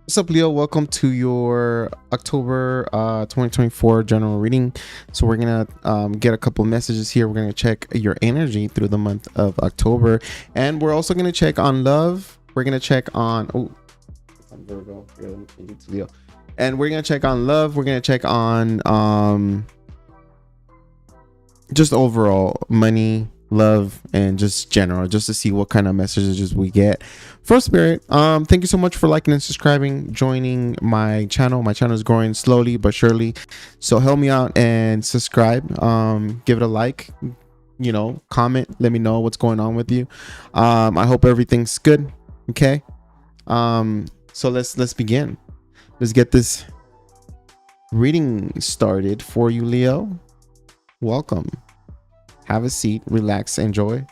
What's up, Leo? Welcome to your October 2024 general reading. So we're gonna get a couple messages here. We're gonna check your energy through the month of October, and we're also gonna check on love. We're gonna check on I'm Virgo. Here, let me change it to Leo. And we're gonna check on love. We're gonna check on just overall money, love, and just general, just to see what kind of messages we get from spirit. Thank you so much for liking and subscribing, joining my channel. My channel is growing slowly but surely, so help me out and subscribe. Give it a like, comment, let me know what's going on with you. I hope everything's good. Okay. So let's begin. Let's get this reading started for you, Leo. Welcome. Have a seat, relax, enjoy.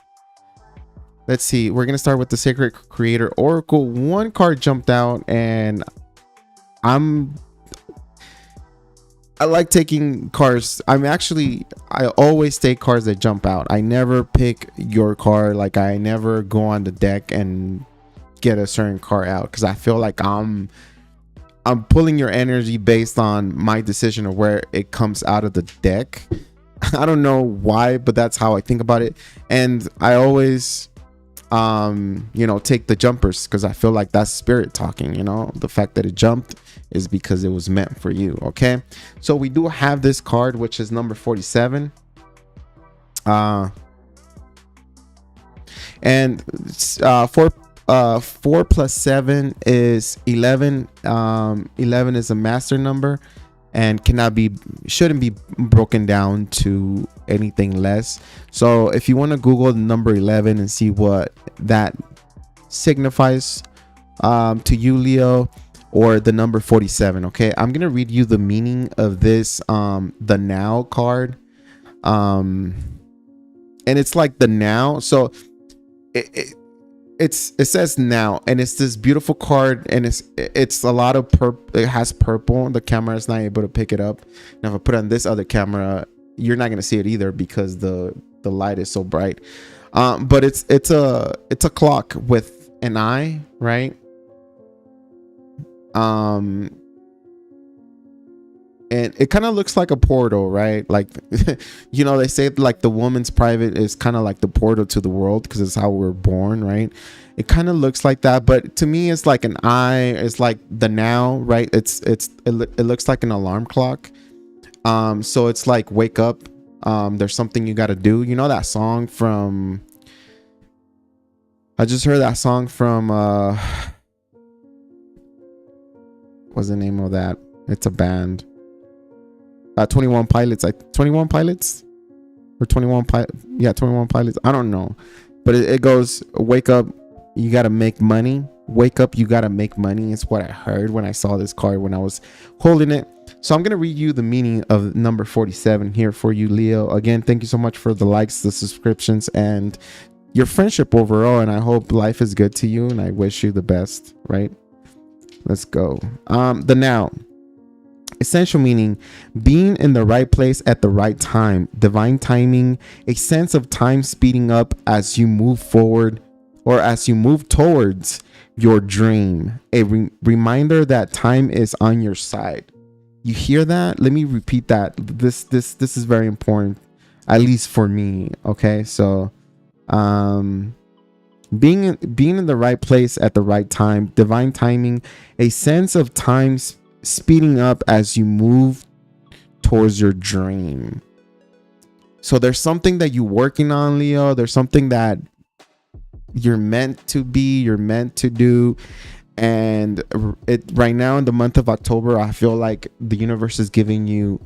Let's see. We're going to start with the Sacred Creator Oracle. One card jumped out, and I like taking cards. I always take cards that jump out. I never pick your card. Like, I never go on the deck and get a certain card out, because I feel like I'm pulling your energy based on my decision of where it comes out of the deck. I don't know why, but that's how I think about it. And I always take the jumpers, because I feel like that's spirit talking. The fact that it jumped is because it was meant for you. Okay, so we do have this card, which is number 47. And 4 plus 7 is 11. 11 is a master number and shouldn't be broken down to anything less. So if you want to Google the number 11 and see what that signifies to you, Leo, or the number 47. Okay, I'm gonna read you the meaning of this the now card, and it's like the now. So it says now, and it's this beautiful card, and it's a lot of purple. It has purple. The camera is not able to pick it up. Now if I put it on this other camera, you're not gonna see it either, because the light is so bright. But it's a clock with an eye, right? And it kind of looks like a portal, right? Like, they say like the woman's private is kind of like the portal to the world, because it's how we're born, right? It kind of looks like that, but to me, it's like an eye. It's like the now, right? It looks like an alarm clock. So it's like, wake up. There's something you got to do. You know that song from? I just heard that song from. What's the name of that? It's a band. 21 Pilots. 21 Pilots or 21 yeah, 21 Pilots. I don't know, but it goes, wake up, you gotta make money. Wake up, you gotta make money. It's what I heard when I saw this card, when I was holding it. So I'm gonna read you the meaning of number 47 here for you, Leo. Again, thank you so much for the likes, the subscriptions, and your friendship overall, and I hope life is good to you, and I wish you the best. Right, let's go. The now. Essential meaning: being in the right place at the right time, divine timing, a sense of time speeding up as you move forward or as you move towards your dream, a reminder that time is on your side. You hear that? Let me repeat that. This is very important, at least for me. Okay, so being in the right place at the right time, divine timing, a sense of time speeding up as you move towards your dream. So there's something that you're working on, Leo. There's something that you're meant to be, you're meant to do. And right now in the month of October, I feel like the universe is giving you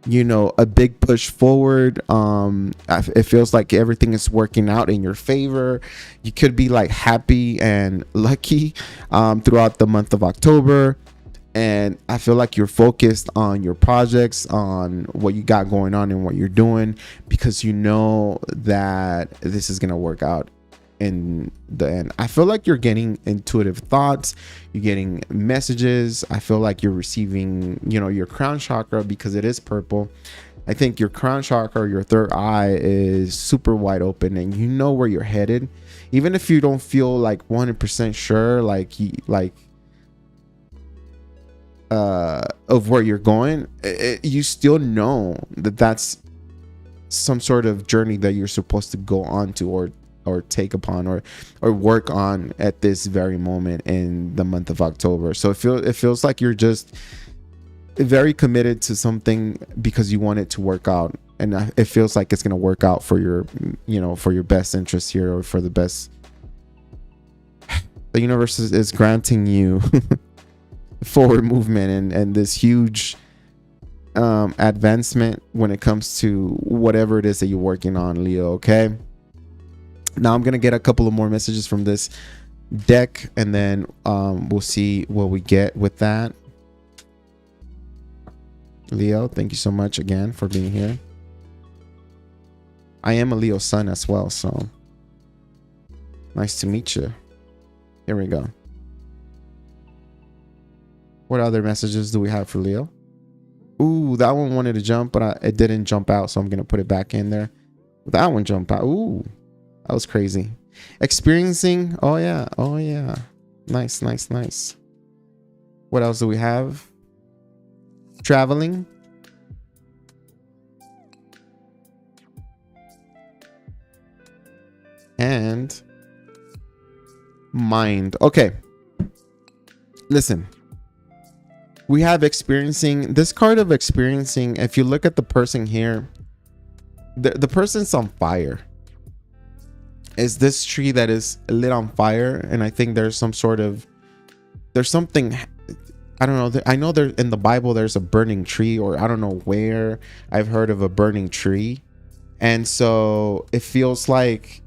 a big push forward. It feels like everything is working out in your favor. You could be like happy and lucky throughout the month of October. And I feel like you're focused on your projects, on what you got going on and what you're doing, because you know that this is going to work out in the end. I feel like you're getting intuitive thoughts. You're getting messages. I feel like you're receiving, your crown chakra, because it is purple. I think your crown chakra, your third eye, is super wide open, and you know where you're headed. Even if you don't feel like 100% sure, like of where you're going, you still know that that's some sort of journey that you're supposed to go on to, or take upon, or work on at this very moment in the month of October. So it feels like you're just very committed to something because you want it to work out, and it feels like it's going to work out for your, for your best interest here, or for the best. The universe is granting you forward movement and this huge advancement when it comes to whatever it is that you're working on, Leo. Okay, now I'm gonna get a couple of more messages from this deck, and then we'll see what we get with that. Leo, thank you so much again for being here. I am a Leo sun as well, so nice to meet you. Here we go. What other messages do we have for Leo? Ooh, that one wanted to jump, but it didn't jump out, so I'm gonna put it back in there. That one jumped out. Ooh, that was crazy. Experiencing. Oh yeah. Nice. What else do we have? Traveling. And mind. Okay, listen, we have experiencing. This card of experiencing, if you look at the person here, the person's on fire. Is this tree that is lit on fire, and I think there's something, I don't know, I know there in the Bible there's a burning tree, or I don't know where I've heard of a burning tree, and so it feels like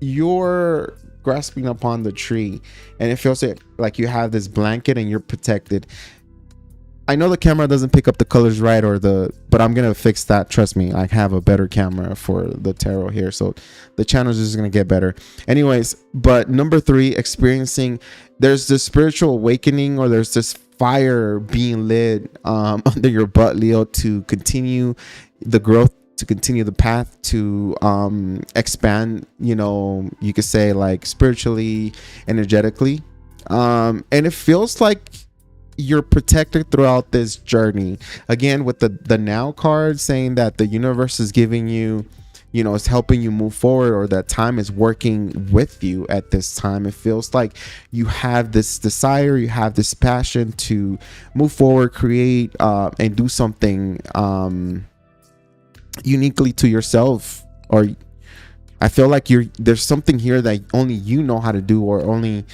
you're grasping upon the tree, and it feels like you have this blanket and you're protected. I know the camera doesn't pick up the colors right, but I'm gonna fix that. Trust me, I have a better camera for the tarot here, so the channel is just gonna get better. Anyways, but number 3, experiencing, there's this spiritual awakening, or there's this fire being lit under your butt, Leo, to continue the growth, to continue the path, to expand, you could say, like, spiritually, energetically, and it feels like you're protected throughout this journey. Again, with the now card saying that the universe is giving you, it's helping you move forward, or that time is working with you at this time. It feels like you have this desire, you have this passion to move forward, create, and do something uniquely to yourself. Or I feel like there's something here that only you know how to do, or only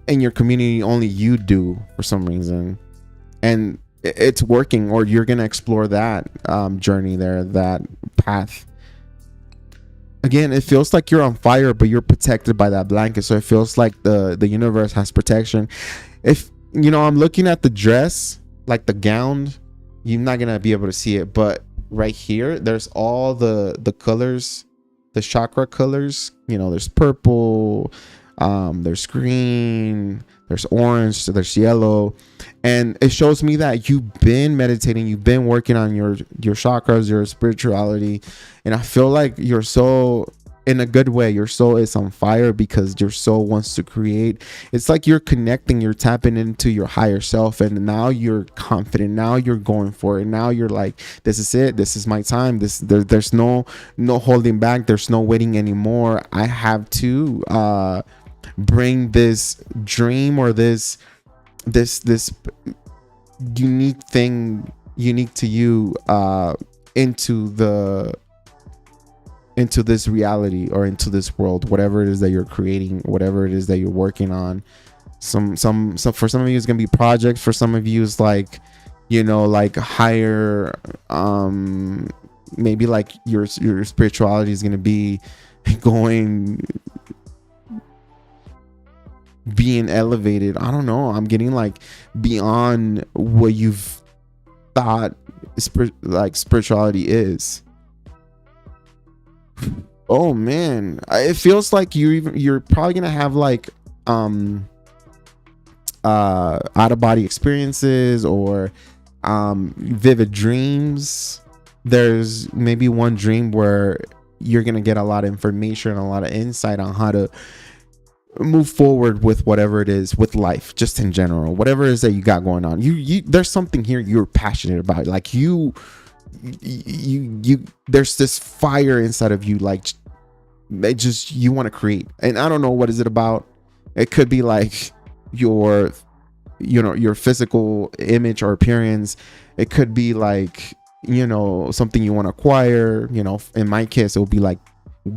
in your community only you do for some reason, and it's working, or you're gonna explore that journey there, that path. Again, it feels like you're on fire, but you're protected by that blanket, so it feels like the universe has protection. If I'm looking at the dress, like the gown, you're not gonna be able to see it, but right here there's all the colors, the chakra colors. There's purple, there's green, there's orange, there's yellow, and it shows me that you've been meditating, you've been working on your chakras, your spirituality, and I feel like your soul, in a good way, your soul is on fire because your soul wants to create. It's like you're connecting, you're tapping into your higher self, and now you're confident, now you're going for it, now you're like, this is it, this is my time, there's no holding back, there's no waiting anymore. I have to bring this dream, or this unique thing, unique to you, into this reality, or into this world, whatever it is that you're creating, whatever it is that you're working on. Some for some of you it's gonna be projects, for some of you it's like, like higher, maybe like your spirituality is gonna be being elevated. I don't know, I'm getting like beyond what you've thought spirituality is. Oh man, it feels like you're probably gonna have like out of body experiences, or vivid dreams. There's maybe one dream where you're gonna get a lot of information, a lot of insight on how to move forward with whatever it is with life, just in general, whatever it is that you got going on. You there's something here you're passionate about. Like you there's this fire inside of you, like it just, you want to create. And I don't know what is it about. It could be like your, you know, your physical image or appearance. It could be like, you know, something you want to acquire. You know, in my case, it would be like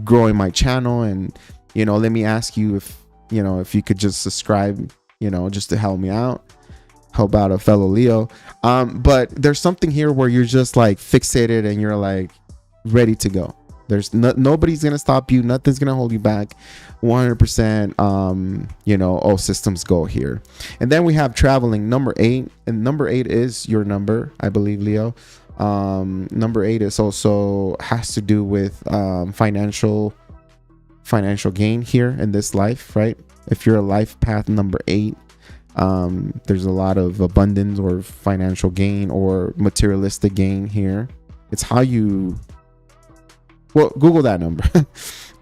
growing my channel. And, you know, let me ask you if, you know, if you could just subscribe, you know, just to help me out, help out a fellow Leo. But there's something here where you're just like fixated and you're like ready to go. There's nobody's gonna stop you, nothing's gonna hold you back. 100%. You know, all systems go here. And then we have traveling, number 8, and number 8 is your number, I believe, Leo. Number 8 is also has to do with financial gain here in this life, right? If you're a life path number 8, there's a lot of abundance or financial gain or materialistic gain here. It's how you, well, Google that number.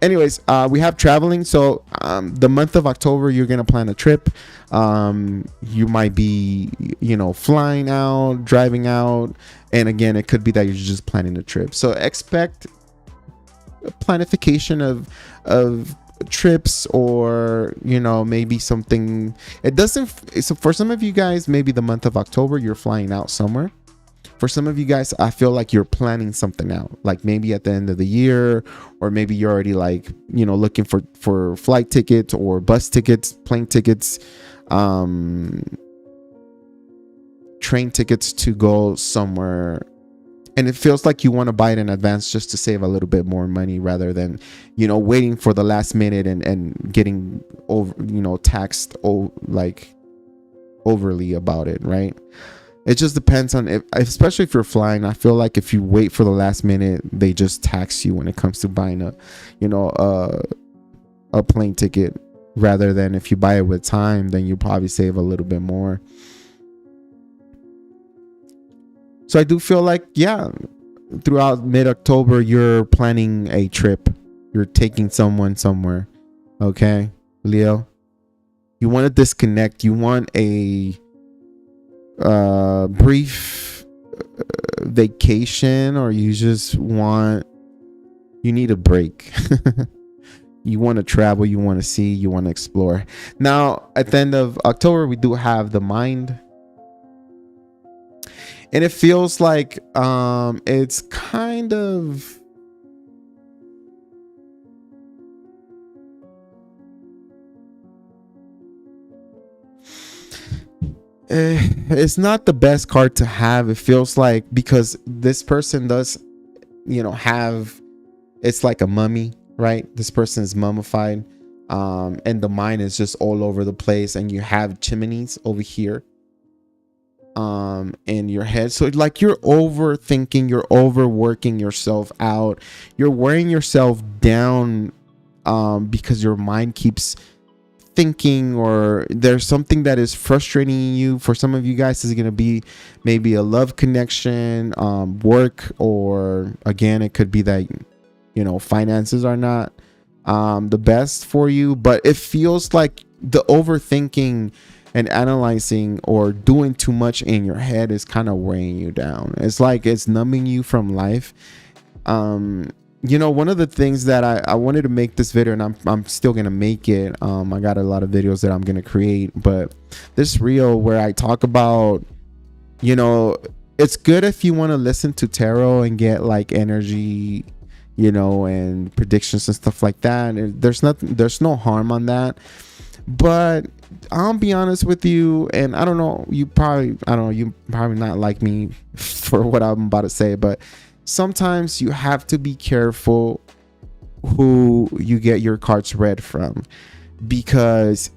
Anyways, we have traveling. So the month of October, you're gonna plan a trip. You might be, you know, flying out, driving out, and again, it could be that you're just planning a trip. So expect a planification of trips, or, you know, maybe something. It doesn't, so for some of you guys, maybe the month of October you're flying out somewhere. For some of you guys, I feel like you're planning something out, like maybe at the end of the year, or maybe you're already like, you know, looking for flight tickets or bus tickets, plane tickets, train tickets to go somewhere. And it feels like you want to buy it in advance just to save a little bit more money, rather than, you know, waiting for the last minute and getting over, you know, taxed like overly about it, right? It just depends on, especially if you're flying. I feel like if you wait for the last minute, they just tax you when it comes to buying a, you know, a plane ticket, rather than if you buy it with time, then you probably save a little bit more. So I do feel like, yeah, throughout mid-October, you're planning a trip. You're taking someone somewhere. Okay, Leo? You want to disconnect. You want a brief vacation, or you just want, you need a break. You want to travel, you want to see, you want to explore. Now at the end of October, we do have the mind, and it feels like it's kind of, it's not the best card to have. It feels like, because this person does, you know, have, it's like a mummy, right? This person is mummified, and the mind is just all over the place, and you have chimneys over here in your head. So like you're overthinking, you're overworking yourself out, you're wearing yourself down, because your mind keeps thinking, or there's something that is frustrating you. For some of you guys, is going to be maybe a love connection, work, or again, it could be that, you know, finances are not the best for you. But it feels like the overthinking and analyzing or doing too much in your head is kind of weighing you down. It's like it's numbing you from life. You know, one of the things that I wanted to make this video, and I'm still gonna make it. I got a lot of videos that I'm gonna create, but this reel where I talk about, you know, it's good if you want to listen to tarot and get like energy, you know, and predictions and stuff like that. There's no harm on that. But I'll be honest with you, and I don't know, you probably not like me for what I'm about to say, but sometimes you have to be careful who you get your cards read from, because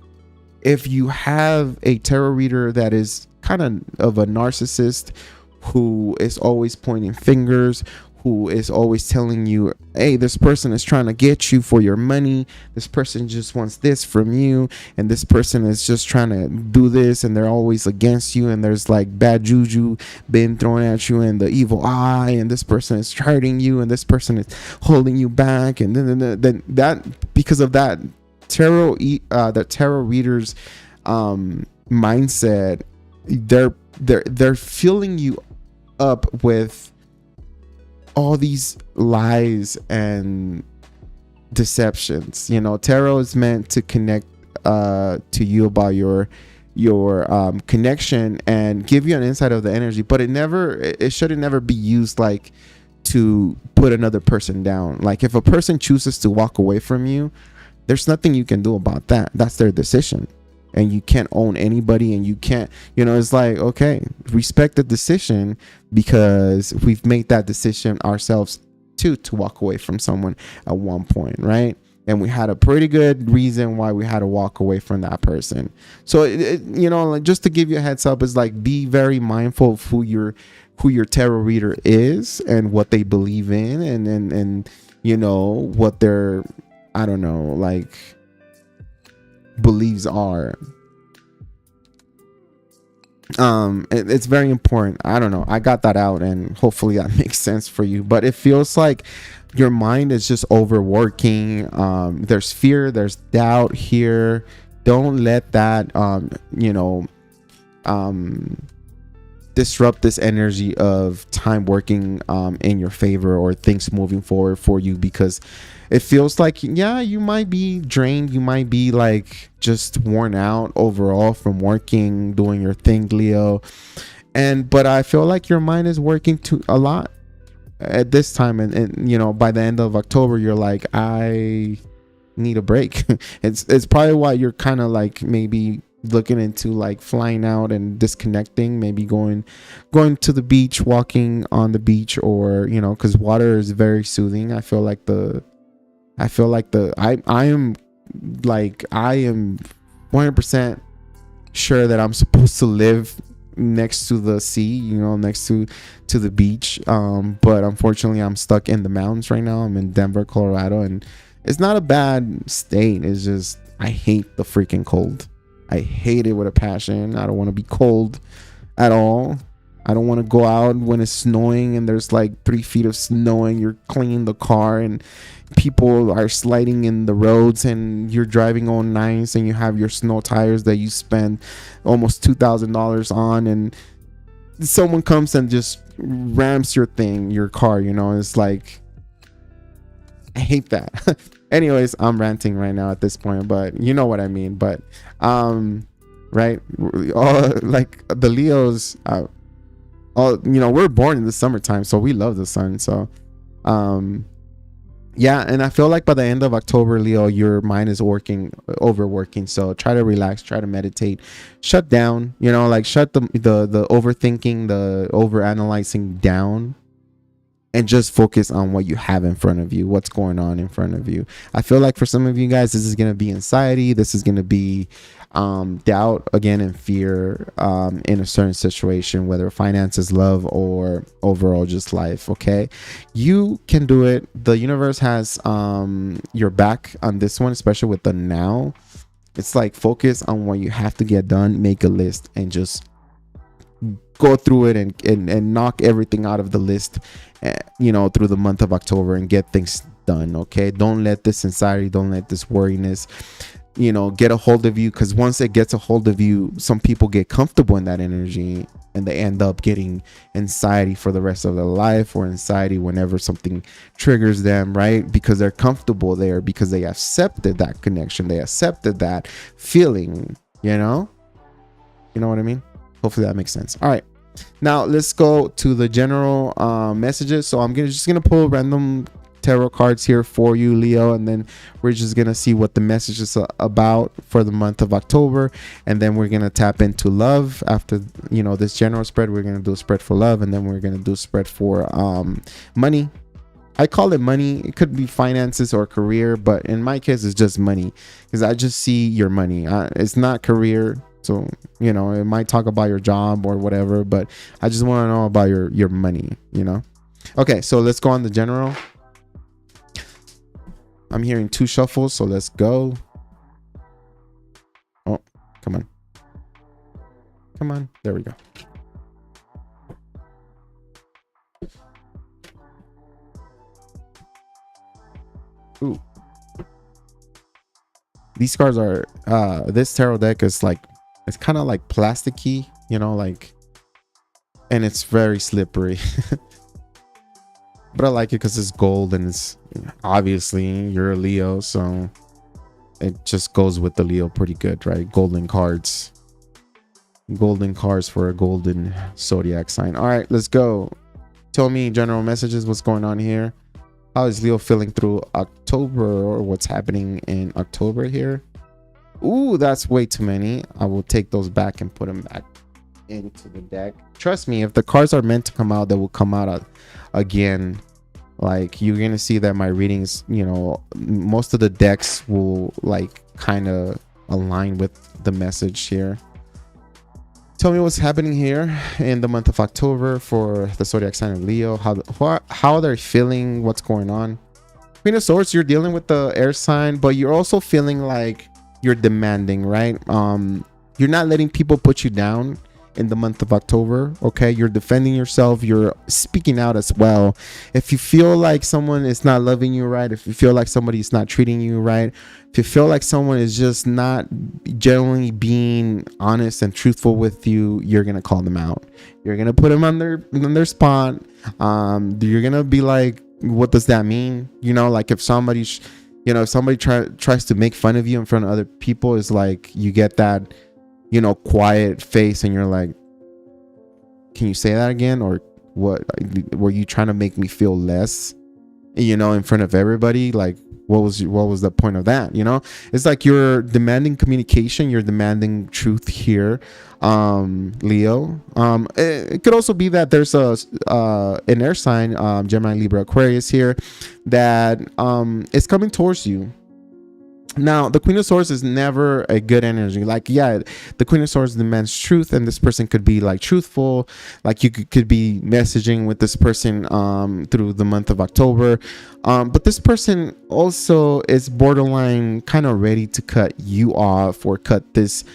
if you have a tarot reader that is kind of a narcissist, who is always pointing fingers, who is always telling you, hey, this person is trying to get you for your money, this person just wants this from you, and this person is just trying to do this, and they're always against you, and there's like bad juju being thrown at you, and the evil eye, and this person is hurting you, and this person is holding you back, and then that, because of that the tarot readers mindset, they're filling you up with all these lies and deceptions. You know, tarot is meant to connect to you about your connection and give you an insight of the energy, but it shouldn't never be used like to put another person down. Like if a person chooses to walk away from you, there's nothing you can do about that. That's their decision, and you can't own anybody, and you can't, you know, it's like, okay, respect the decision, because we've made that decision ourselves too, to walk away from someone at one point, right? And we had a pretty good reason why we had to walk away from that person. So you know, like, just to give you a heads up, is like, be very mindful of who your tarot reader is and what they believe in, and you know, what their, I don't know, like, beliefs are. It's very important. I don't know, I got that out, and hopefully that makes sense for you. But it feels like your mind is just overworking. There's fear, there's doubt here. Don't let that you know, disrupt this energy of time working in your favor, or things moving forward for you, because it feels like, yeah, you might be drained, you might be like just worn out overall from working, doing your thing, Leo, but I feel like your mind is working a lot at this time, and you know, by the end of October, you're like, I need a break. It's probably why you're kind of like maybe looking into like flying out and disconnecting, maybe going to the beach, walking on the beach, or you know, because water is very soothing. I am 100% sure that I'm supposed to live next to the sea, you know, next to the beach, but unfortunately I'm stuck in the mountains right now. I'm in Denver, Colorado, and it's not a bad state. It's just, I hate the freaking cold. I hate it with a passion. I don't want to be cold at all. I don't want to go out when it's snowing and there's like 3 feet of snow and you're cleaning the car and people are sliding in the roads and you're driving on nines and you have your snow tires that you spend almost $2,000 on, and someone comes and just rams your car, you know. It's like, I hate that. Anyways, I'm ranting right now at this point, but you know what I mean. But right, like the Leos, you know, we're born in the summertime, so we love the sun. So yeah, and I feel like by the end of October, Leo, your mind is overworking. So try to relax, try to meditate, shut down, you know, like shut the overthinking, the overanalyzing down, and just focus on what you have in front of you, what's going on in front of you. I feel like for some of you guys, this is going to be anxiety. This is going to be doubt again, and fear in a certain situation, whether finances, love, or overall just life. Okay, you can do it. The universe has your back on this one, especially with the now. It's like, focus on what you have to get done, make a list, and just go through it and knock everything out of the list, you know, through the month of October, and get things done. Okay, don't let this anxiety, don't let this worriness, you know, get a hold of you, because once it gets a hold of you, some people get comfortable in that energy and they end up getting anxiety for the rest of their life, or anxiety whenever something triggers them, right? Because they're comfortable there, because they accepted that connection, they accepted that feeling, you know what I mean? Hopefully that makes sense. All right, now let's go to the general messages. So I'm just gonna pull random tarot cards here for you, Leo, and then we're just gonna see what the message is about for the month of October, and then we're gonna tap into love after, you know, this general spread. We're gonna do a spread for love, and then we're gonna do a spread for money. I call it money. It could be finances or career, but in my case it's just money, because I just see your money. It's not career. So, you know, it might talk about your job or whatever, but I just want to know about your money, you know? Okay, so let's go on the general. I'm hearing 2 shuffles, so let's go. Oh, come on. Come on. There we go. Ooh. these cards are this tarot deck is like, it's kind of like plasticky, you know, like, and it's very slippery. But I like it because it's gold, and it's obviously you're a Leo, so it just goes with the Leo pretty good, right? Golden cards for a golden zodiac sign. All right, let's go. Tell me general messages, what's going on here. How is Leo feeling through October, or what's happening in October here? Ooh, that's way too many. I will take those back and put them back into the deck. Trust me, if the cards are meant to come out, they will come out again. Like, you're gonna see that my readings, you know, most of the decks will like kind of align with the message here. Tell me what's happening here in the month of October for the zodiac sign of Leo. How they're feeling, what's going on. Queen of Swords, you're dealing with the air sign, but you're also feeling like you're demanding, right? You're not letting people put you down in the month of October. Okay, you're defending yourself, you're speaking out as well. If you feel like someone is not loving you right, if you feel like somebody is not treating you right, if you feel like someone is just not generally being honest and truthful with you, you're gonna call them out. You're gonna put them on their spot. You're gonna be like, what does that mean? You know, like if somebody if somebody tries to make fun of you in front of other people, is like you get that, you know, quiet face, and you're like, can you say that again? Or what, were you trying to make me feel less, you know, in front of everybody? Like, what was the point of that? You know, it's like you're demanding communication, you're demanding truth here, Leo. It could also be that there's an air sign, Gemini, Libra, Aquarius here, that is coming towards you. Now, the Queen of Swords is never a good energy. Like, yeah, the Queen of Swords demands truth, and this person could be like truthful. Like, you could be messaging with this person through the month of October. But this person also is borderline kind of ready to cut you off, or cut this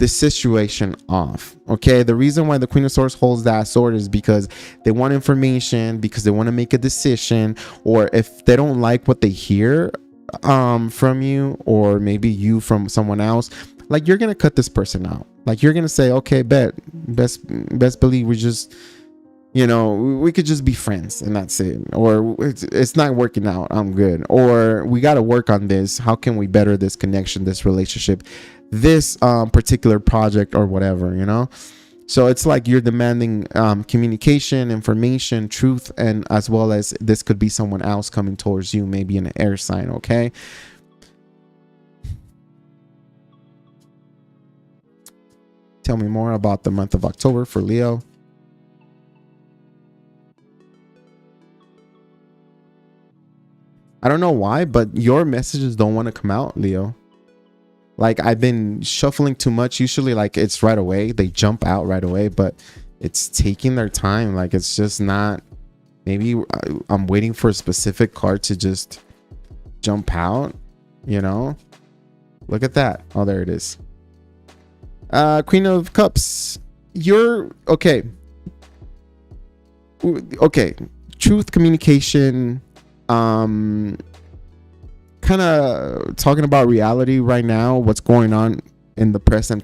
situation off. Okay, the reason why the Queen of Swords holds that sword is because they want information, because they want to make a decision, or if they don't like what they hear from you, or maybe you from someone else, like, you're gonna cut this person out. Like, you're gonna say, okay, best believe we just, you know, we could just be friends and that's it, or it's not working out, I'm good, or we got to work on this, how can we better this connection, this relationship, this particular project, or whatever, you know. So it's like you're demanding communication, information, truth, and as well as this could be someone else coming towards you, maybe an air sign. Okay. Tell me more about the month of October for Leo. I don't know why, but your messages don't want to come out, Leo. Like, I've been shuffling too much. Usually, like, it's right away. They jump out right away, but it's taking their time. Like, it's just not. Maybe I'm waiting for a specific card to just jump out, you know? Look at that. Oh, there it is. Queen of Cups. You're okay. Okay. Truth, communication. Kind of talking about reality right now, what's going on in the present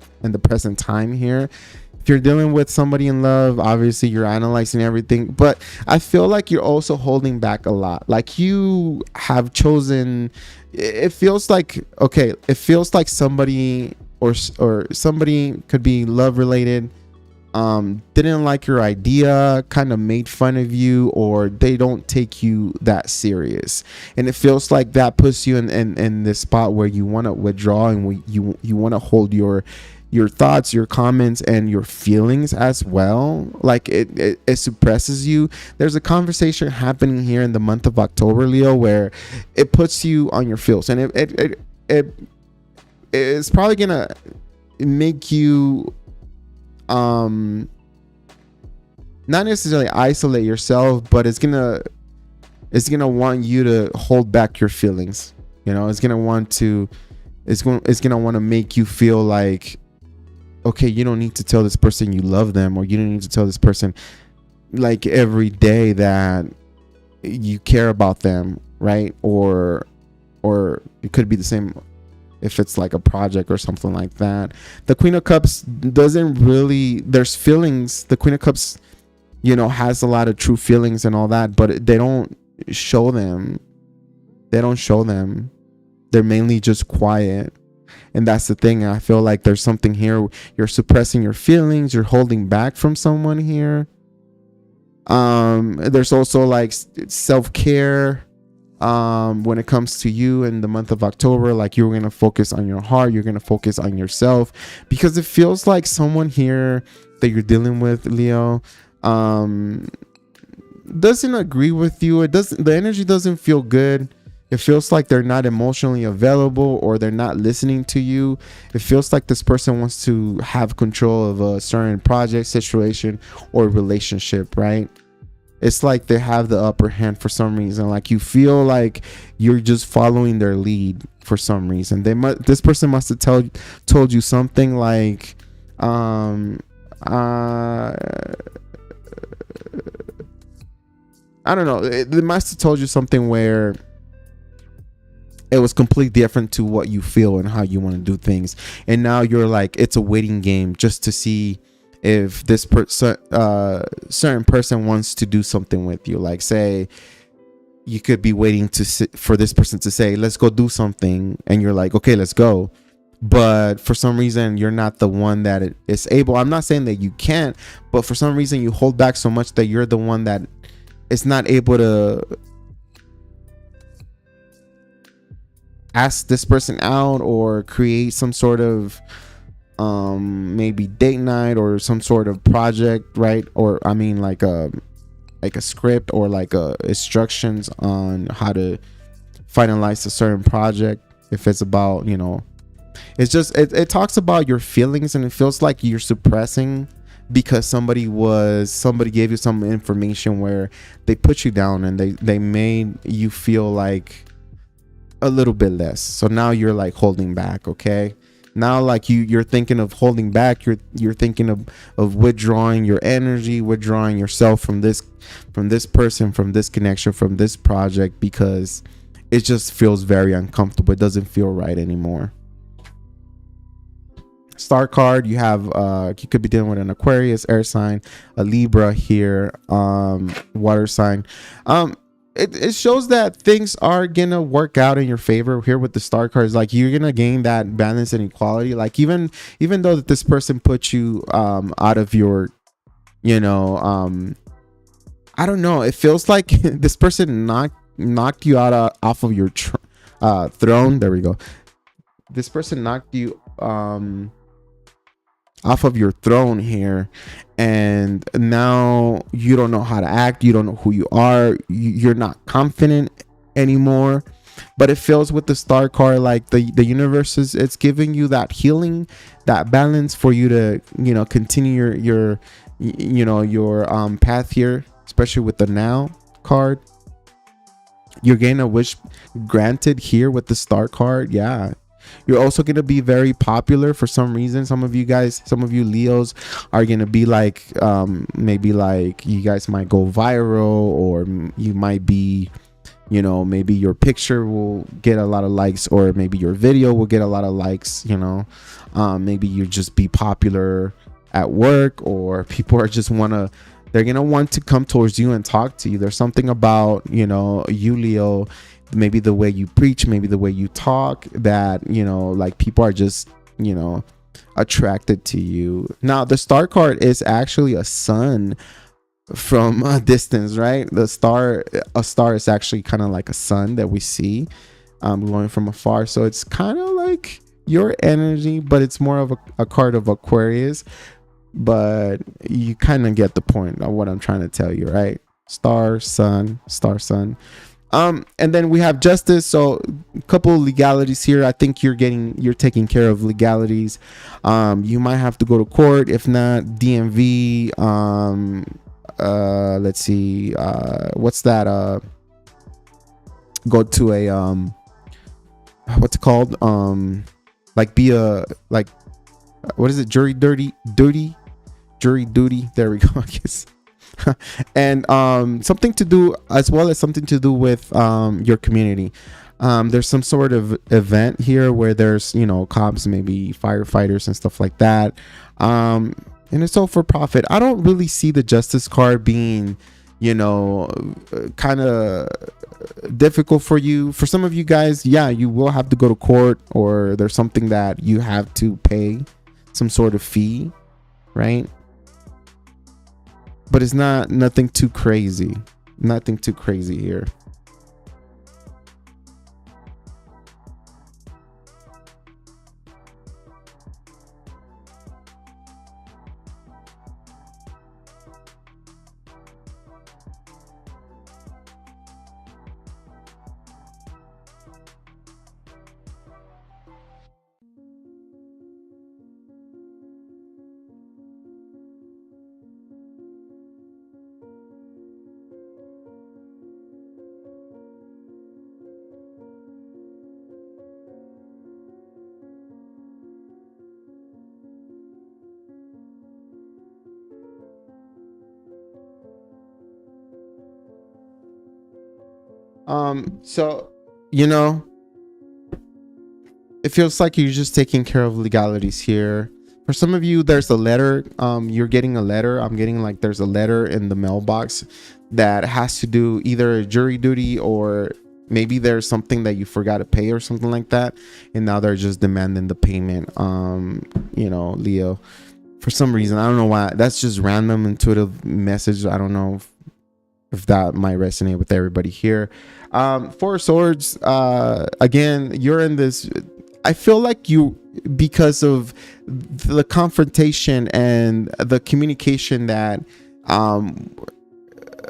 time here. If you're dealing with somebody in love, obviously you're analyzing everything, but I feel like you're also holding back a lot. Like, you have chosen, it feels like, okay, it feels like somebody or somebody could be love related, didn't like your idea, kind of made fun of you, or they don't take you that serious, and it feels like that puts you in this spot where you want to withdraw, and you want to hold your thoughts, your comments, and your feelings as well. Like, it suppresses you. There's a conversation happening here in the month of October, Leo, where it puts you on your feels, and it's probably gonna make you not necessarily isolate yourself, but it's gonna want you to hold back your feelings. You know, it's gonna want to make you feel like, okay, you don't need to tell this person you love them, or you don't need to tell this person like every day that you care about them, right? Or it could be the same if it's like a project or something like that. The Queen of Cups doesn't really, there's feelings. The Queen of Cups, you know, has a lot of true feelings and all that, but they don't show them. They don't show them. They're mainly just quiet. And that's the thing. I feel like there's something here. You're suppressing your feelings. You're holding back from someone here. There's also like self-care. When it comes to you in the month of October, like you're going to focus on your heart. You're going to focus on yourself, because it feels like someone here that you're dealing with, Leo, doesn't agree with you. The energy doesn't feel good. It feels like they're not emotionally available, or they're not listening to you. It feels like this person wants to have control of a certain project, situation, or relationship, right? It's like they have the upper hand for some reason. Like you feel like you're just following their lead for some reason. This person must have told you something like, I don't know. They must have told you something where it was completely different to what you feel and how you want to do things. And now you're like, it's a waiting game just to see if this certain person wants to do something with you. Like, say you could be waiting for this person to say, let's go do something. And you're like, okay, let's go. But for some reason, you're not the one that is able. I'm not saying that you can't, but for some reason you hold back so much that you're the one that is not able to ask this person out or create some sort of maybe date night or some sort of project, right? Or I mean like a script or like instructions on how to finalize a certain project. If it's about, you know, it's just it talks about your feelings, and it feels like you're suppressing because somebody gave you some information where they put you down and they made you feel like a little bit less. So now you're like holding back. Okay, now like you're thinking of holding back. You're thinking of withdrawing your energy, withdrawing yourself from this person, from this connection, from this project, because it just feels very uncomfortable. It doesn't feel right anymore. Star card, you have you could be dealing with an Aquarius, air sign, a Libra here, water sign. It shows that things are gonna work out in your favor here with the star cards. Like you're gonna gain that balance and equality. Like even though that this person put you out of your, you know, I don't know, it feels like this person knocked you out off of your throne. There we go. This person knocked you off of your throne here, and now you don't know how to act. You don't know who you are. You're not confident anymore. But it feels with the star card like the universe it's giving you that healing, that balance for you to, you know, continue your path here, especially with the now card. You're getting a wish granted here with the star card. Yeah. You're also going to be very popular for some reason. Some of you Leos are going to be like, maybe like you guys might go viral, or you might be, you know, maybe your picture will get a lot of likes, or maybe your video will get a lot of likes, you know. Maybe you just be popular at work, or people are just they're going to want to come towards you and talk to you. There's something about, you know, you Leo, maybe the way you preach, maybe the way you talk, that, you know, like people are just, you know, attracted to you. Now the star card is actually a sun from a distance, right? A star is actually kind of like a sun that we see glowing from afar. So it's kind of like your energy, but it's more of a card of Aquarius. But you kind of get the point of what I'm trying to tell you, right? Star, sun. And then we have justice. So a couple of legalities here. I think you're taking care of legalities. You might have to go to court. If not, DMV. Let's see. What's that? Go to a what's it called? Like be a like, what is it? Jury duty. There we go. I guess. And something to do with your community. There's some sort of event here where there's, you know, cops, maybe firefighters and stuff like that. And it's all for profit. I don't really see the Justice card being, you know, kind of difficult for you. For some of you guys, yeah, you will have to go to court, or there's something that you have to pay some sort of fee, right? But it's nothing too crazy. Nothing too crazy here. So, you know, it feels like you're just taking care of legalities here. For some of you, there's a letter. You're getting a letter. I'm getting like there's a letter in the mailbox that has to do either a jury duty, or maybe there's something that you forgot to pay or something like that, and now they're just demanding the payment. You know, Leo, for some reason, I don't know why. That's just random intuitive message. I don't know if that might resonate with everybody here. Four of Swords, again, you're in this, I feel like you, because of the confrontation and the communication that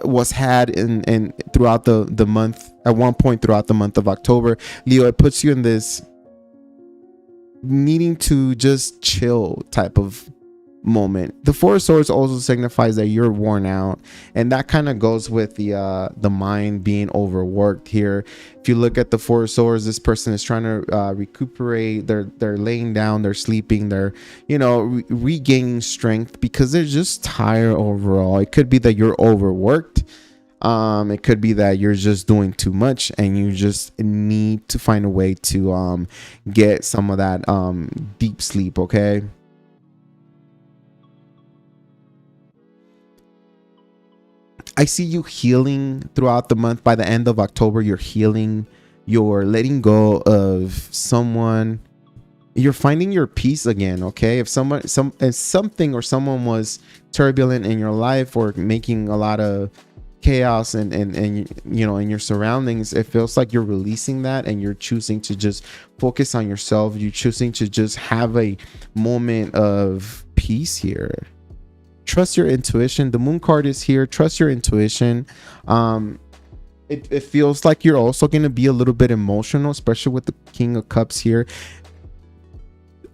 was had in throughout the month, at one point throughout the month of October, Leo, it puts you in this needing to just chill type of moment. The Four of Swords also signifies that you're worn out, and that kind of goes with the mind being overworked here. If you look at the Four of Swords, this person is trying to recuperate. They're laying down, they're sleeping, they're, you know, regaining strength because they're just tired overall. It could be that you're overworked. It could be that you're just doing too much and you just need to find a way to get some of that deep sleep. Okay. I see you healing throughout the month. By the end of October, you're healing. You're letting go of someone. You're finding your peace again. Okay. If something or someone was turbulent in your life or making a lot of chaos and you know, in your surroundings, it feels like you're releasing that and you're choosing to just focus on yourself. You're choosing to just have a moment of peace here. Trust your intuition. The Moon card is here. Trust your intuition. It feels like you're also going to be a little bit emotional, especially with the King of Cups here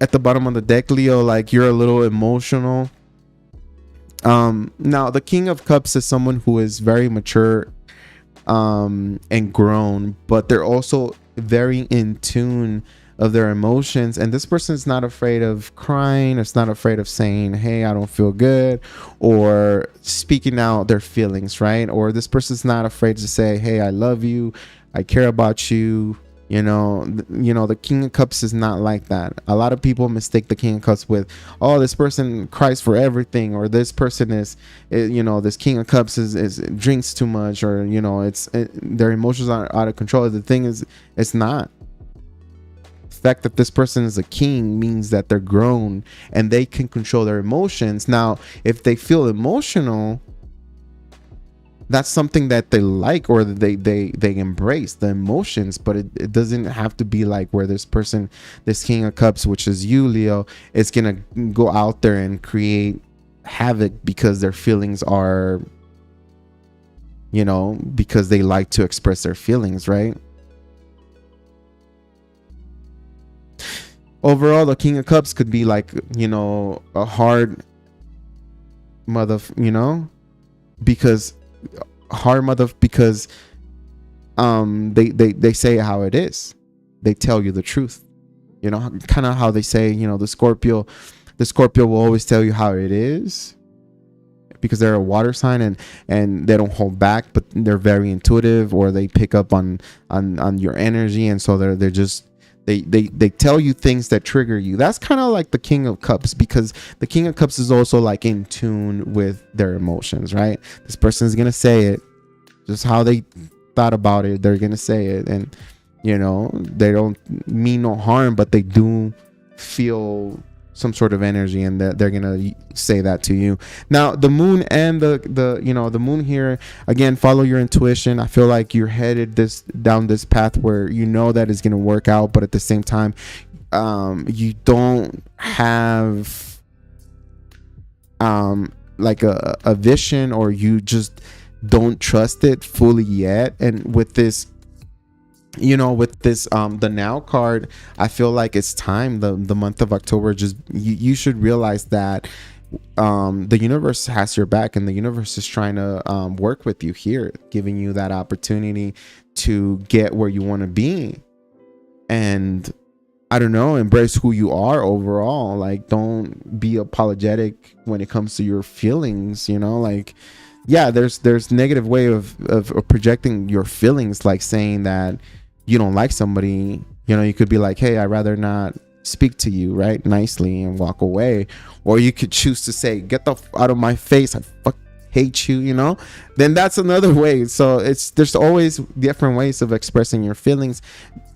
at the bottom of the deck, Leo. Like, you're a little emotional. Now the King of Cups is someone who is very mature and grown, but they're also very in tune of their emotions, and this person is not afraid of crying. It's not afraid of saying, hey, I don't feel good, or speaking out their feelings, right? Or this person's not afraid to say, hey, I love you, I care about you. You know, the King of Cups is not like that. A lot of people mistake the King of Cups with, oh, this person cries for everything, or this person is, you know, this King of Cups is drinks too much, or, you know, their emotions are out of control. The thing is, it's not. The fact that this person is a king means that they're grown and they can control their emotions. Now, if they feel emotional, that's something that they like, or they embrace the emotions, but it doesn't have to be like where this person, this King of Cups, which is you, Leo, is gonna go out there and create havoc because their feelings are, you know, because they like to express their feelings, right? Overall, the King of Cups could be like, you know, a hard mother, you know, because they say how it is. They tell you the truth, you know, kind of how they say, you know, the Scorpio will always tell you how it is, because they're a water sign, and they don't hold back, but they're very intuitive, or they pick up on your energy, and so they're just they tell you things that trigger you. That's kind of like the King of Cups, because the King of Cups is also like in tune with their emotions, right? This person is gonna say it just how they thought about it. They're gonna say it, and you know, they don't mean no harm, but they do feel some sort of energy, and that they're gonna say that to you. Now the moon and the moon here, again, follow your intuition. I feel like you're headed down this path where you know that it's gonna work out, but at the same time, you don't have like a vision, or you just don't trust it fully yet. And with this, the Now card, I feel like it's time, the month of October, just you should realize that the universe has your back, and the universe is trying to work with you here, giving you that opportunity to get where you want to be. And I don't know, embrace who you are overall. Like, don't be apologetic when it comes to your feelings, like, yeah, there's negative way of projecting your feelings, like saying that you don't like somebody. You could be like, hey, I'd rather not speak to you, right, nicely, and walk away. Or you could choose to say, get the out of my face, I hate you, then that's another way. So there's always different ways of expressing your feelings.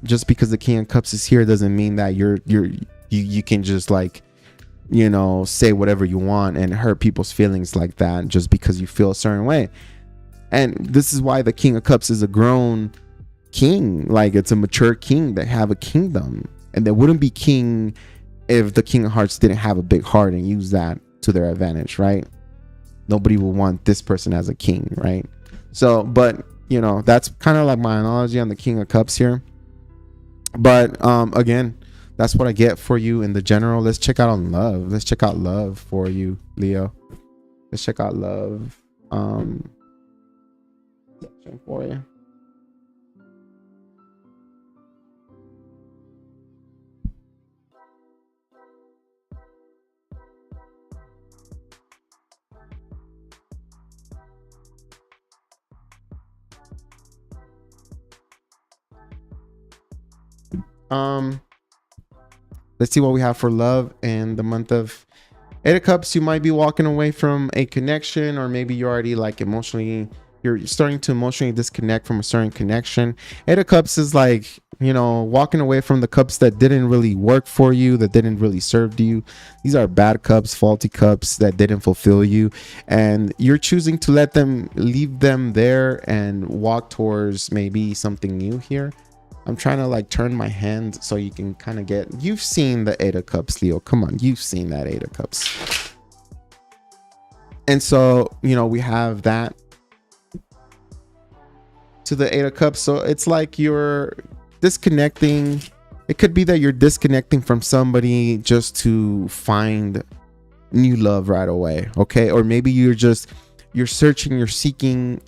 Just because the King of Cups is here doesn't mean that you can just like, say whatever you want and hurt people's feelings like that just because you feel a certain way. And this is why the King of Cups is a grown king. Like, it's a mature king that have a kingdom, and they wouldn't be king if the King of Hearts didn't have a big heart and use that to their advantage, right? Nobody will want this person as a king, right? So, but that's kind of like my analogy on the King of Cups here. But again, that's what I get for you in the general. Let's check out on love. Let's check out love for you, Leo. Let's check out love for you. Let's see what we have for love in the month of Eight of Cups. You might be walking away from a connection, or maybe you're already like you're starting to emotionally disconnect from a certain connection. Eight of Cups is like, walking away from the cups that didn't really work for you, that didn't really serve you. These are bad cups, faulty cups that didn't fulfill you, and you're choosing to leave them there and walk towards maybe something new here. I'm trying to like turn my hand so you can kind of you've seen the Eight of Cups, Leo. Come on, you've seen that Eight of Cups. And so, we have that to the Eight of Cups. So it's like you're disconnecting. It could be that you're disconnecting from somebody just to find new love right away. Okay. Or maybe you're searching, you're seeking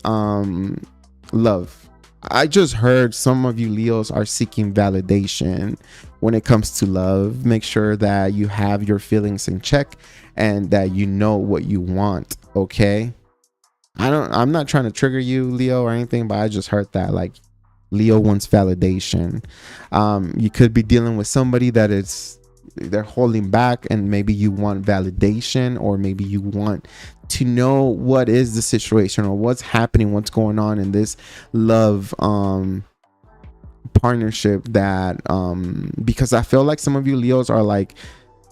love. I just heard some of you Leos are seeking validation when it comes to love. Make sure that you have your feelings in check and that you know what you want. Okay. I'm not trying to trigger you, Leo, or anything, but I just heard that like Leo wants validation. You could be dealing with somebody that they're holding back, and maybe you want validation, or maybe you want to know what is the situation or what's happening, what's going on in this love partnership, that because I feel like some of you Leos are like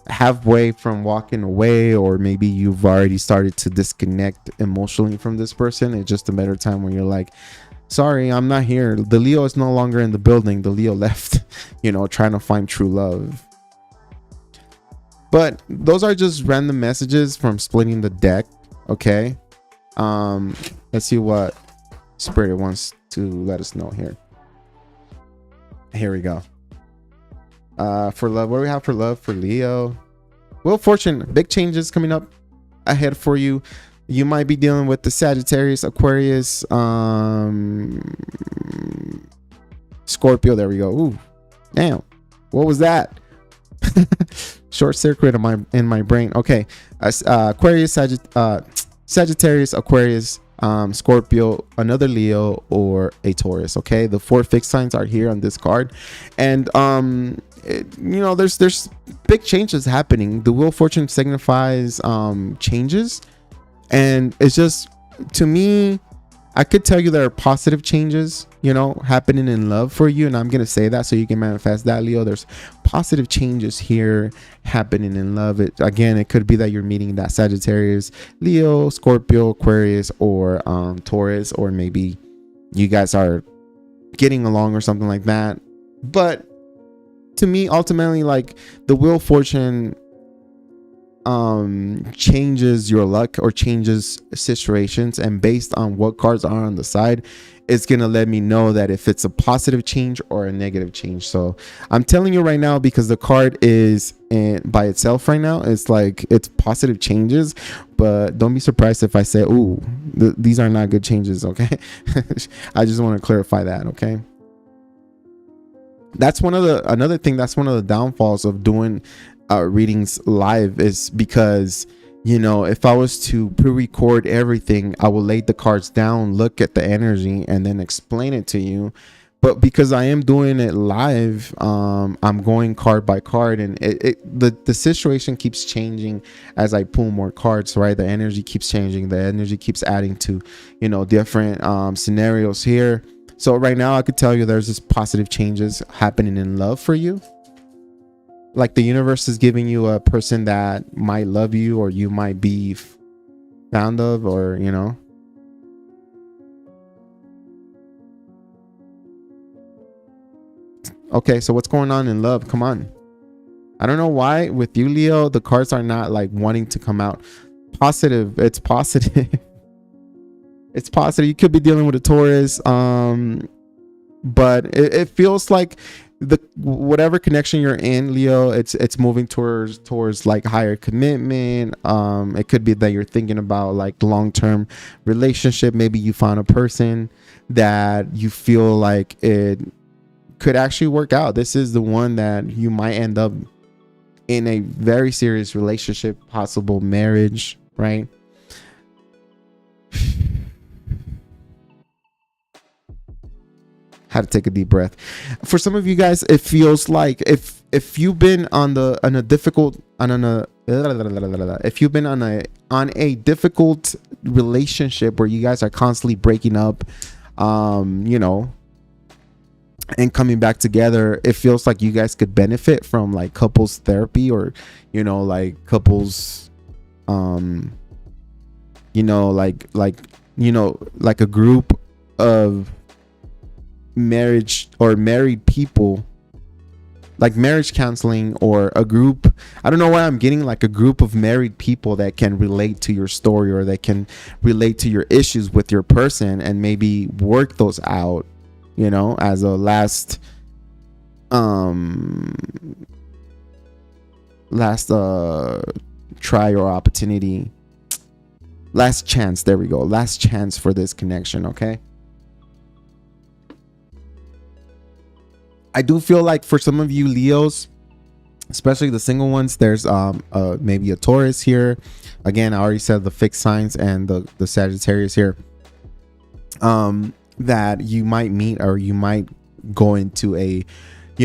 halfway from walking away, or maybe you've already started to disconnect emotionally from this person. It's just a matter of time when you're like, sorry, I'm not here. The Leo is no longer in the building. The Leo left, trying to find true love. But those are just random messages from splitting the deck. Okay. Let's see what Spirit wants to let us know here. Here we go. For love, what do we have for love for Leo? Wheel of Fortune, big changes coming up ahead for you. You might be dealing with the Sagittarius, Aquarius, Scorpio. There we go. Ooh, damn. What was that? Short circuit in my brain. Okay. Aquarius, Sagittarius, Aquarius, Scorpio, another Leo, or a Taurus. Okay, the 4 fixed signs are here on this card, and there's big changes happening. The Wheel of Fortune signifies changes, and it's just, to me, I could tell you there are positive changes, happening in love for you. And I'm going to say that so you can manifest that, Leo. There's positive changes here happening in love. It could be that you're meeting that Sagittarius, Leo, Scorpio, Aquarius, or Taurus, or maybe you guys are getting along or something like that. But to me, ultimately, like, the Wheel of Fortune changes your luck or changes situations, and based on what cards are on the side, it's gonna let me know that if it's a positive change or a negative change. So I'm telling you right now, because the card is by itself right now, it's like it's positive changes, but don't be surprised if I say, ooh, these are not good changes. Okay. I just want to clarify that. Okay. That's another thing that's one of the downfalls of doing readings live, is because, if I was to pre-record everything, I will lay the cards down, look at the energy, and then explain it to you. But because I am doing it live, I'm going card by card, and the situation keeps changing as I pull more cards, right? The energy keeps changing, the energy keeps adding to, different scenarios here. So right now I could tell you there's this positive changes happening in love for you. Like, the universe is giving you a person that might love you, or you might be fond of, or, Okay, so what's going on in love? Come on. I don't know why with you, Leo, the cards are not like wanting to come out positive. It's positive. It's positive. You could be dealing with a Taurus, but it feels like whatever connection you're in, Leo, it's moving towards like higher commitment. It could be that you're thinking about like long-term relationship. Maybe you found a person that you feel like it could actually work out. This is the one that you might end up in a very serious relationship, possible marriage, right? How to take a deep breath. For some of you guys, it feels like if you've been on a difficult relationship where you guys are constantly breaking up, and coming back together, it feels like you guys could benefit from like couples therapy, or like couples like a group of marriage or married people, like marriage counseling, or a group. I don't know why I'm getting like a group of married people that can relate to your story, or that can relate to your issues with your person, and maybe work those out, as a last try or opportunity, last chance. There we go. Last chance for this connection. Okay. I do feel like for some of you Leos, especially the single ones, there's maybe a Taurus here. Again, I already said the fixed signs, and the Sagittarius here, that you might meet, or you might go into a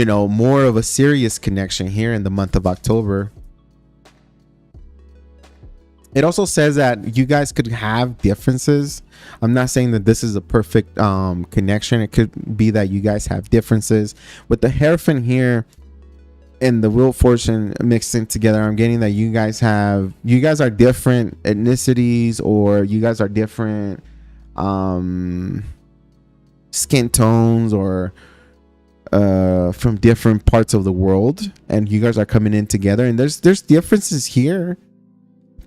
more of a serious connection here in the month of October. It also says that you guys could have differences. I'm not saying that this is a perfect connection. It could be that you guys have differences. With the Hierophant here and the Wheel of Fortune mixing together, I'm getting that you guys are different ethnicities, or you guys are different skin tones, or from different parts of the world, and you guys are coming in together, and there's differences here.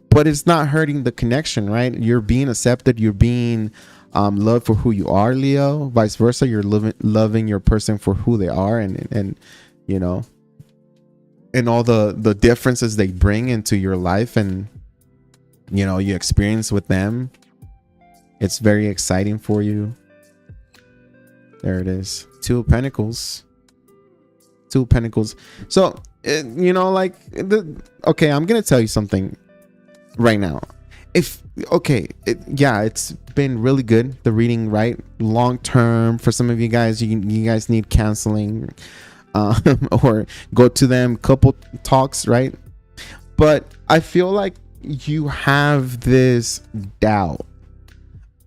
But it's not hurting the connection, right? You're being accepted. You're being loved for who you are, Leo. Vice versa. You're loving your person for who they are, and and all the differences they bring into your life, and you experience with them. It's very exciting for you. There it is. Two of Pentacles. So okay, I'm gonna tell you something right now. if okay, yeah, it's been really good, the reading, right? Long term, for some of you guys, you guys need counseling, or go to them couple talks, right? But I feel like you have this doubt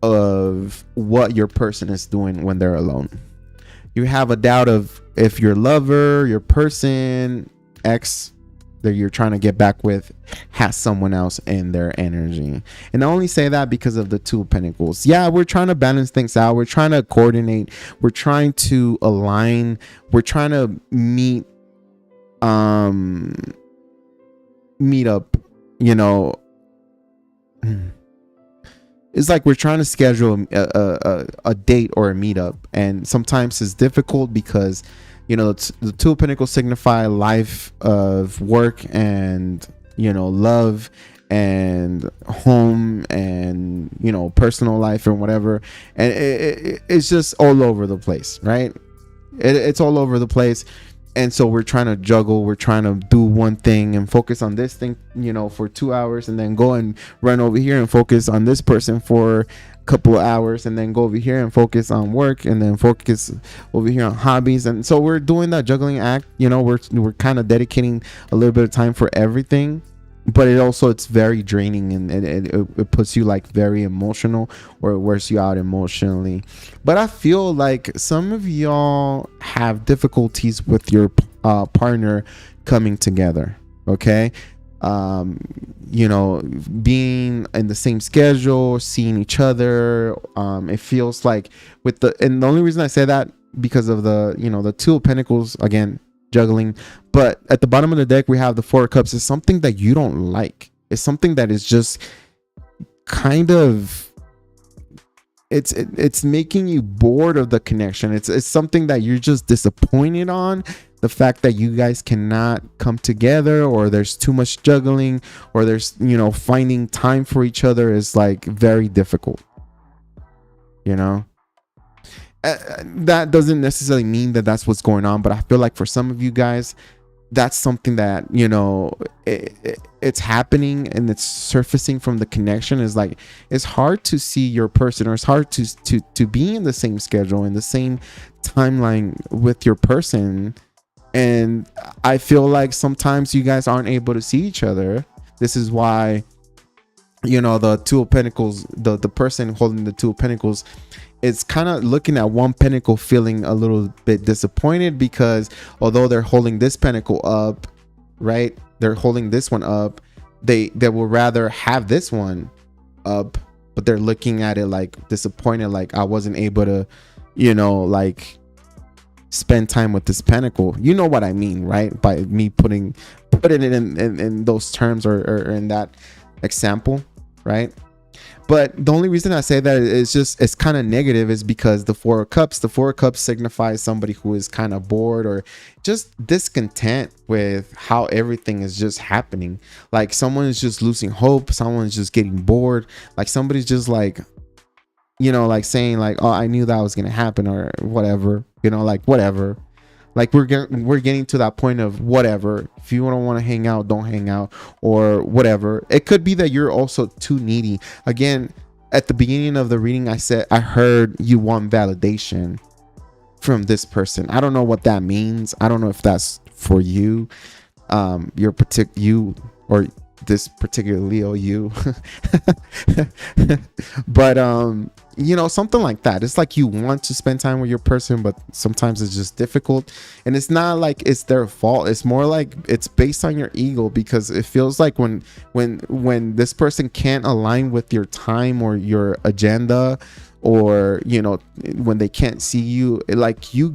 of what your person is doing when they're alone. You have a doubt of if your lover, your person, ex that you're trying to get back with has someone else in their energy. And I only say that because of the Two of Pentacles. Yeah, we're trying to balance things out. We're trying to coordinate. We're trying to align. We're trying to meet up, you know. It's like we're trying to schedule a date or a meetup, and sometimes it's difficult because, you know, the Two of Pentacles signify life of work and, you know, love and home and, you know, personal life and whatever, and it's just all over the place, right? It's all over the place. And so we're trying to juggle, we're trying to do one thing and focus on this thing, you know, for 2 hours, and then go and run over here and focus on this person for a couple of hours, and then go over here and focus on work, and then focus over here on hobbies. And so we're doing that juggling act, you know, we're kind of dedicating a little bit of time for everything, but it's very draining, and it puts you like very emotional, or it wears you out emotionally. But I feel like some of y'all have difficulties with your partner coming together, okay? You know, being in the same schedule, seeing each other, it feels like and the only reason I say that because of the, you know, the Two of Pentacles, again, juggling. But at the bottom of the deck we have the Four of Cups. It's something that you don't like. It's something that is just kind of, it's making you bored of the connection. It's something that you're just disappointed on, the fact that you guys cannot come together, or there's too much juggling, or there's, you know, finding time for each other is like very difficult, you know. That doesn't necessarily mean that that's what's going on, but I feel like for some of you guys, that's something that, you know, it's happening, and it's surfacing from the connection. Is like, it's hard to see your person, or it's hard to be in the same schedule, in the same timeline with your person. And I feel like sometimes you guys aren't able to see each other. This is why, you know, the Two of Pentacles, the person holding the Two of Pentacles, it's kind of looking at one pentacle, feeling a little bit disappointed, because although they're holding this pentacle up, right, they're holding this one up, they will rather have this one up, but they're looking at it like disappointed, like I wasn't able to, you know, like spend time with this pentacle. You know what I mean, right? By me putting it in those terms, or in that example, right? But the only reason I say that is just, it's kind of negative, is because the Four of Cups signifies somebody who is kind of bored, or just discontent with how everything is just happening. Like someone is just losing hope, someone's just getting bored, like somebody's just like, you know, like saying like, oh, I knew that was gonna happen, or whatever, you know, like whatever. Like we're getting to that point of whatever. If you don't want to hang out, don't hang out, or whatever. It could be that you're also too needy. Again, at the beginning of the reading, I heard you want validation from this person. I don't know what that means. I don't know if that's for you, you, or this particular Leo, you. But you know, something like that. It's like you want to spend time with your person, but sometimes it's just difficult. And it's not like it's their fault. It's more like it's based on your ego, because it feels like when this person can't align with your time or your agenda, or, you know, when they can't see you, like you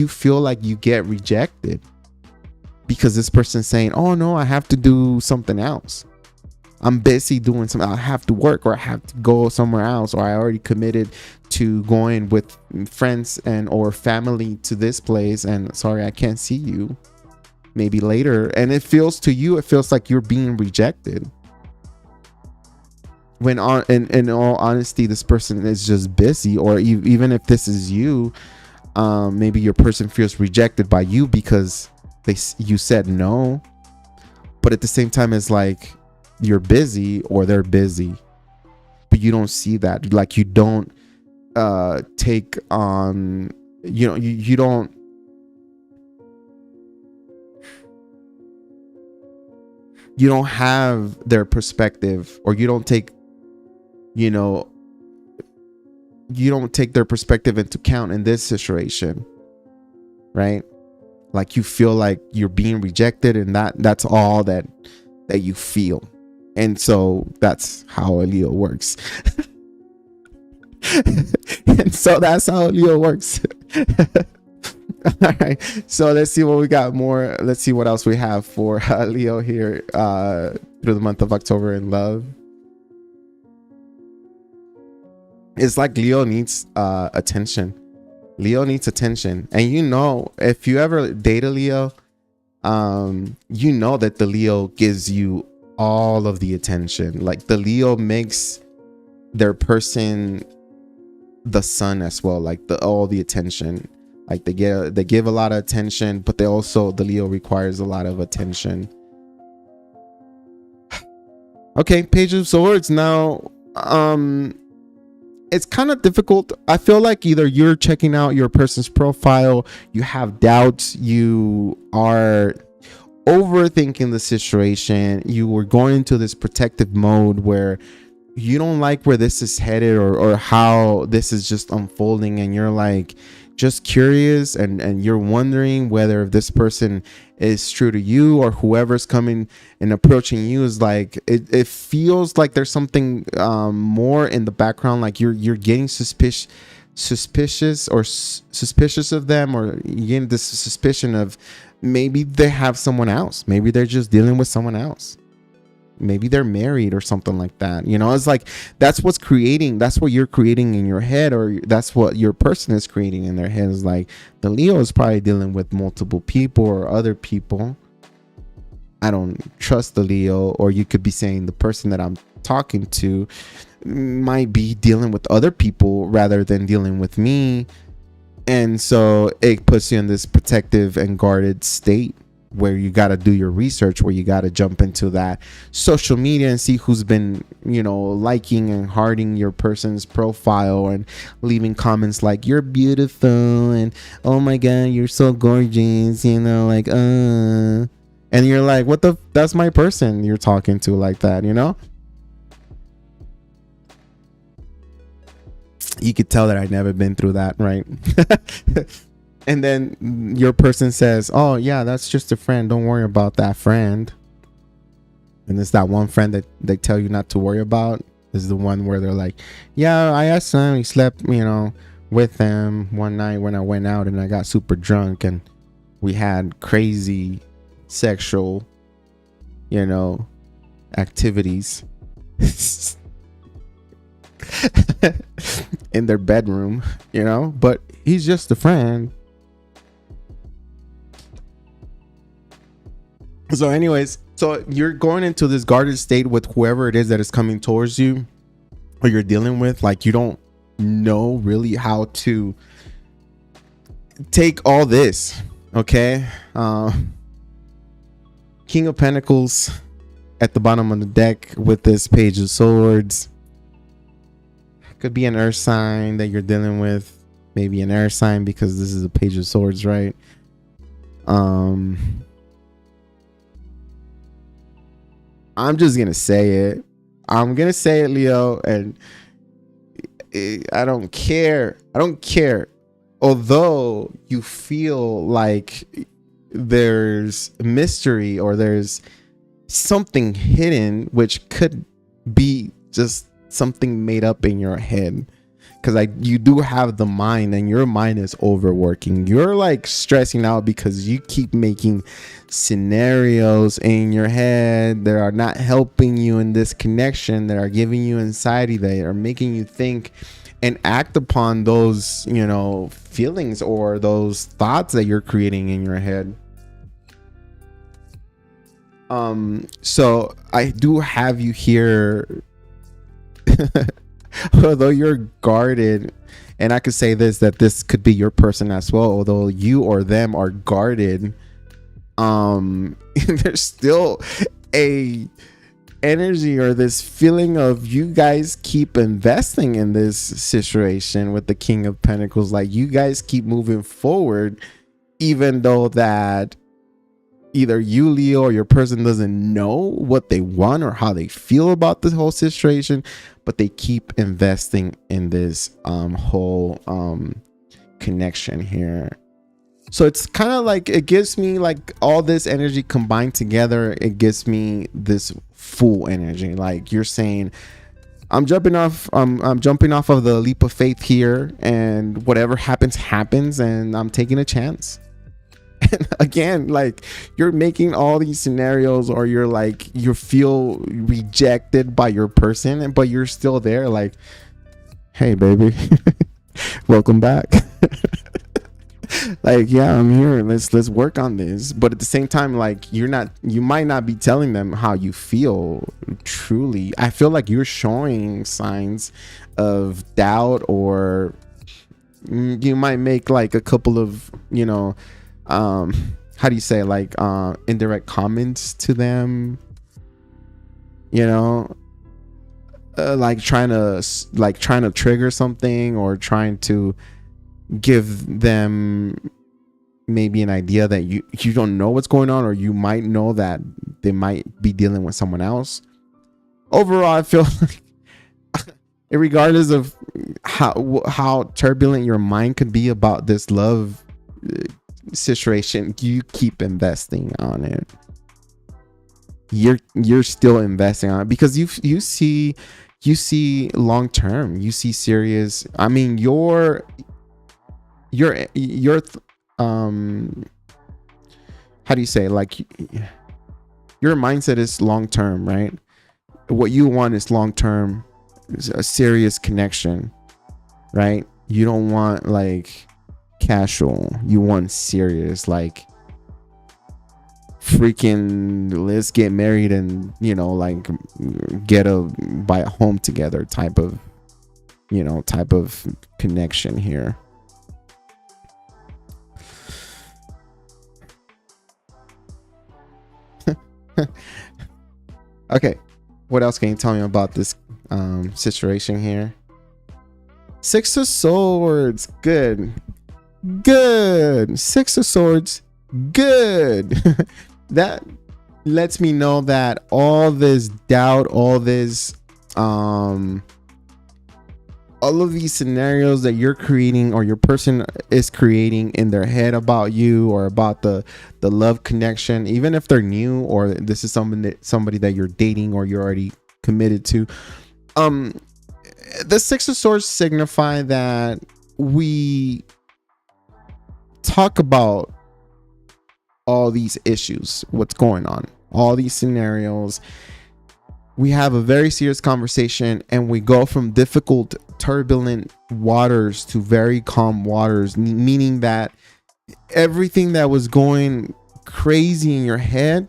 feel like you get rejected, because this person's saying, oh no, I have to do something else. I'm busy doing something. I have to work, or I have to go somewhere else, or I already committed to going with friends and or family to this place, and sorry, I can't see you, maybe later. And it feels like you're being rejected, when in all honesty, this person is just busy. Or even if this is you, maybe your person feels rejected by you because you said no. But at the same time, it's like, you're busy or they're busy, but you don't see that. Like, you don't take on, you don't have their perspective, or you don't take their perspective into account in this situation, right? Like, you feel like you're being rejected, and that's all that you feel. And so that's how a Leo works. And so that's how a Leo works. All right, so let's see what we got more. Let's see what else we have for Leo here through the month of October in love. It's like Leo needs attention. Leo needs attention. And if you ever date a Leo, you know that the Leo gives you all of the attention. Like, the Leo makes their person the sun as well, like all the attention. Like, they give a lot of attention, but the Leo requires a lot of attention. Okay, Page of Swords. Now, it's kind of difficult. I feel like either you're checking out your person's profile, you have doubts, you are overthinking the situation, you were going into this protective mode where you don't like where this is headed, or how this is just unfolding, and you're like just curious, and you're wondering whether if this person is true to you, or whoever's coming and approaching you is like, it feels like there's something more in the background, like you're getting suspicious of them, or you getting this suspicion of maybe they have someone else, maybe they're just dealing with someone else, maybe they're married or something like that. It's like that's what you're creating in your head, or that's what your person is creating in their head. Is like, the Leo is probably dealing with multiple people or other people. I don't trust the Leo. Or you could be saying the person that I'm talking to might be dealing with other people rather than dealing with me. And so it puts you in this protective and guarded state, where you got to do your research, where you got to jump into that social media and see who's been, liking and hearting your person's profile, and leaving comments like, you're beautiful, and oh my God, you're so gorgeous, like, and you're like, that's my person you're talking to like that, You could tell that I've never been through that, right? And then your person says, oh yeah, that's just a friend, don't worry about that friend. And it's that one friend that they tell you not to worry about, is the one where they're like, yeah, I asked him, he slept with him one night when I went out, and I got super drunk, and we had crazy sexual activities in their bedroom, but he's just a friend. So anyways, so you're going into this guarded state with whoever it is that is coming towards you, or you're dealing with. Like, you don't know really how to take all this. Okay. King of Pentacles at the bottom of the deck with this Page of Swords. Could be an earth sign that you're dealing with. Maybe an air sign, because this is a Page of Swords, right? I'm just gonna say it. I'm gonna say it, Leo, and I don't care. Although you feel like there's mystery, or there's something hidden, which could be just something made up in your head, because you do have the mind, and your mind is overworking. You're like stressing out because you keep making scenarios in your head that are not helping you in this connection, that are giving you anxiety, that are making you think and act upon those feelings or those thoughts that you're creating in your head. So I do have you here. Although you're guarded, and I could say that this could be your person as well, although you or them are guarded, there's still a energy or this feeling of you guys keep investing in this situation with the King of Pentacles. Like you guys keep moving forward, even though that either you, Leo, or your person doesn't know what they want or how they feel about this whole situation, but they keep investing in this whole connection here. So it's kind of like, it gives me like all this energy combined together. It gives me this full energy. Like you're saying, I'm jumping off of the leap of faith here, and whatever happens, and I'm taking a chance. And again, like you're making all these scenarios, or you're like, you feel rejected by your person, but you're still there like, hey baby, welcome back. Like, yeah, I'm here, let's work on this. But at the same time, like you might not be telling them how you feel truly. I feel like you're showing signs of doubt, or you might make like a couple of, how do you say, like indirect comments to them, like trying to trigger something, or trying to give them maybe an idea that you don't know what's going on, or you might know that they might be dealing with someone else. Overall, I feel like regardless of how turbulent your mind could be about this love situation, you keep investing on it. You're still investing on it because you see long term, you see serious. I mean, your how do you say, like your mindset is long term, right? What you want is long term, a serious connection, right? You don't want like casual, you want serious, like freaking let's get married and like buy a home together type of connection here. Okay, what else can you tell me about this situation here? Six of Swords, good. Six of Swords, good. That lets me know that all this doubt, all of these scenarios that you're creating, or your person is creating in their head about you, or about the love connection, even if they're new, or this is somebody that you're dating or you're already committed to. The Six of Swords signify that we talk about all these issues, what's going on, all these scenarios. We have a very serious conversation, and we go from difficult, turbulent waters to very calm waters, meaning that everything that was going crazy in your head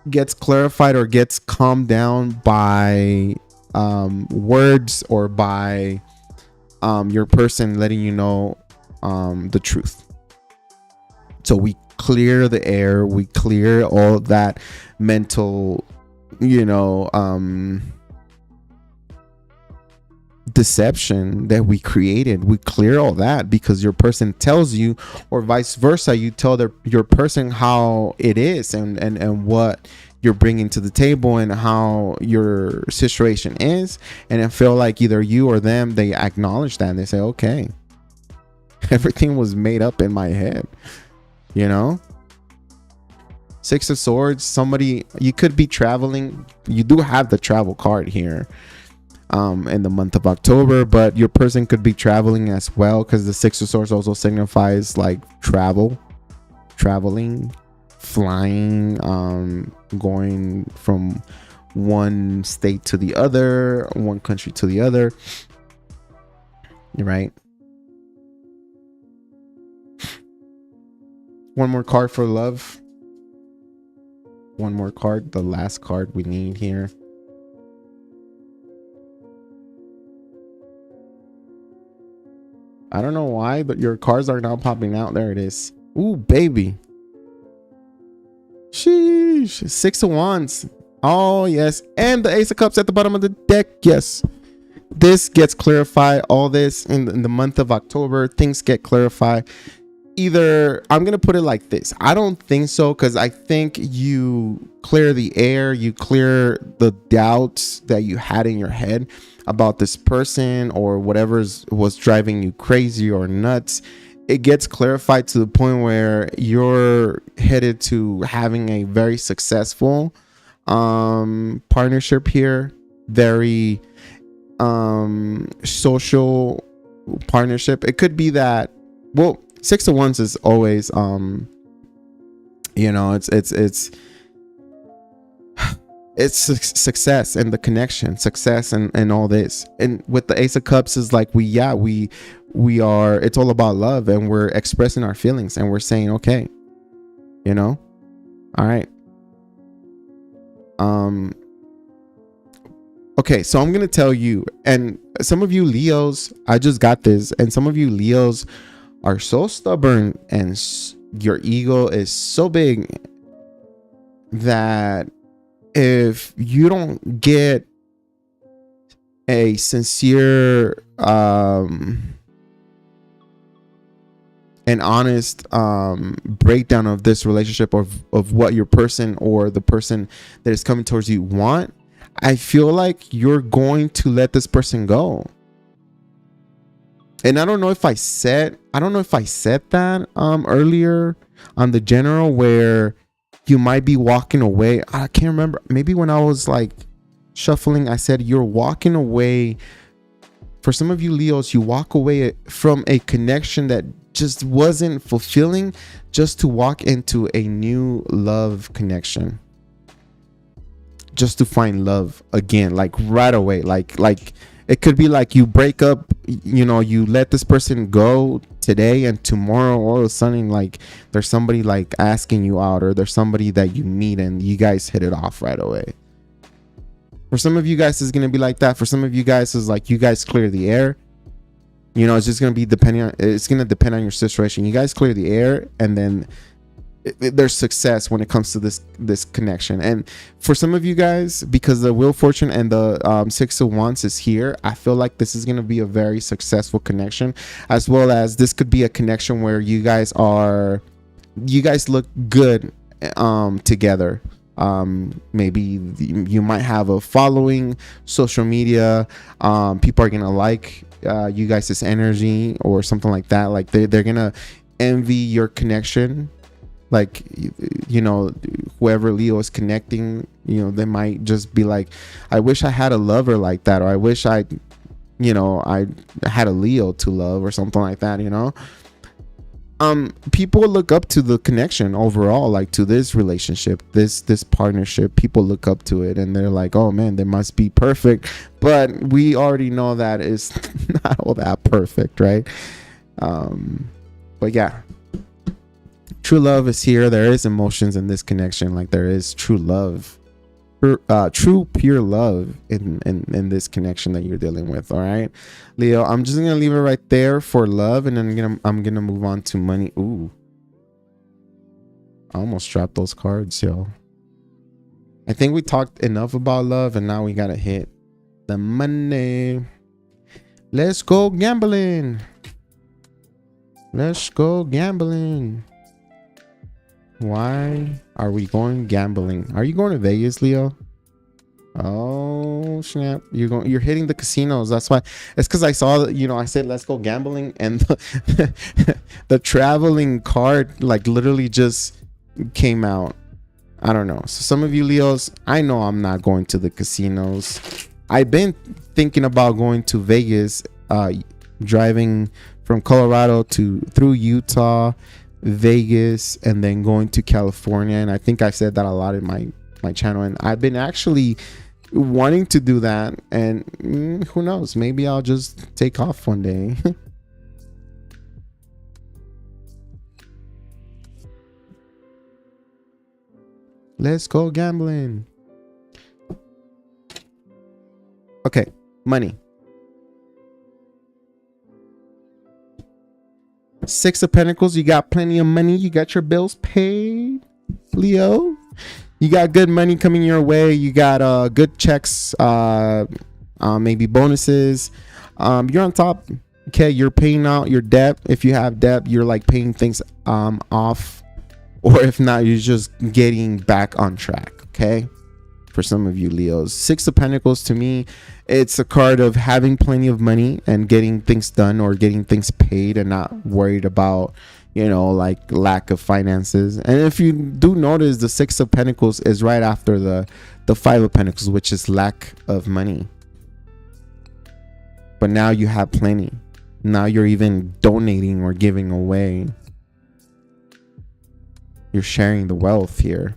gets clarified or gets calmed down by words, or by your person letting you know the truth. So we clear the air, we clear all that mental deception that we created. We clear all that because your person tells you, or vice versa, you tell your person how it is, and what you're bringing to the table, and how your situation is. And I feel like either you or them, they acknowledge that, and they say, okay, everything was made up in my head. Six of Swords, somebody, you could be traveling. You do have the travel card here in the month of October, but your person could be traveling as well, because the Six of Swords also signifies like traveling, flying, going from one state to the other, one country to the other, right? One more card for love. One more card, the last card we need here. I don't know why, but your cards are now popping out. There it is. Ooh, baby. Sheesh. Six of Wands. Oh, yes. And the Ace of Cups at the bottom of the deck. Yes. This gets clarified. All this in the month of October, things get clarified. Either I'm going to put it like this. I don't think so, because I think you clear the air. You clear the doubts that you had in your head about this person or whatever was driving you crazy or nuts. It gets clarified to the point where you're headed to having a very successful partnership here. Very social partnership. It could be that, well, Six of Wands is always it's success and the connection, success and all this. And with the Ace of Cups is like we are, it's all about love, and we're expressing our feelings and we're saying, okay, all right. Okay, so I'm gonna tell you, and some of you Leos, I just got this, and some of you Leos are so stubborn and your ego is so big that if you don't get a sincere and honest breakdown of this relationship, of what your person or the person that is coming towards you want, I feel like you're going to let this person go. And I don't know if I said that earlier on the general, where you might be walking away. I can't remember. Maybe when I was like shuffling, I said you're walking away. For some of you Leos, you walk away from a connection that just wasn't fulfilling, just to walk into a new love connection, just to find love again, like right away. Like it could be like you break up, you let this person go today, and tomorrow all of a sudden, like, there's somebody like asking you out, or there's somebody that you meet and you guys hit it off right away. For some of you guys, it's going to be like that. For some of you guys, it's like you guys clear the air. It's just going to be it's going to depend on your situation. You guys clear the air, and then there's success when it comes to this connection. And for some of you guys, because the Wheel of Fortune and the Six of Wands is here, I feel like this is going to be a very successful connection, as well as this could be a connection where you guys look good together. Maybe you might have a following, social media, people are gonna like you guys' energy or something like that. Like they're gonna envy your connection. Like, whoever Leo is connecting, they might just be like, I wish I had a lover like that, or I wish I had a Leo to love, or something like that. People look up to the connection overall, like to this relationship, this partnership. People look up to it and they're like, oh man, they must be perfect. But we already know that it's not all that perfect, right? But yeah, true love is here. There is emotions in this connection. Like there is true love, true pure love in this connection that you're dealing with. All right, Leo, I'm just gonna leave it right there for love, and then I'm gonna move on to money. Ooh, I almost dropped those cards, yo. I think we talked enough about love, and now we gotta hit the money. Let's go gambling. Let's go gambling. Why are we going gambling? Are you going to Vegas, Leo? Oh snap! You're hitting the casinos. That's why. It's because I saw that, I said let's go gambling, and the traveling card like literally just came out. I don't know. So some of you Leos, I know I'm not going to the casinos. I've been thinking about going to Vegas, driving from Colorado through Utah, Vegas, and then going to California. And I think I said that a lot in my channel, and I've been actually wanting to do that. And who knows, maybe I'll just take off one day. Let's go gambling. Okay, money. Six of Pentacles, you got plenty of money. You got your bills paid, Leo. You got good money coming your way. You got good checks, maybe bonuses. You're on top. Okay, you're paying out your debt. If you have debt, you're like paying things off, or if not, you're just getting back on track. Okay, for some of you Leos, Six of Pentacles, to me, it's a card of having plenty of money and getting things done or getting things paid and not worried about, you know, like lack of finances. And if you do notice, the Six of Pentacles is right after the Five of Pentacles, which is lack of money. But now you have plenty. Now you're even donating or giving away. You're sharing the wealth here.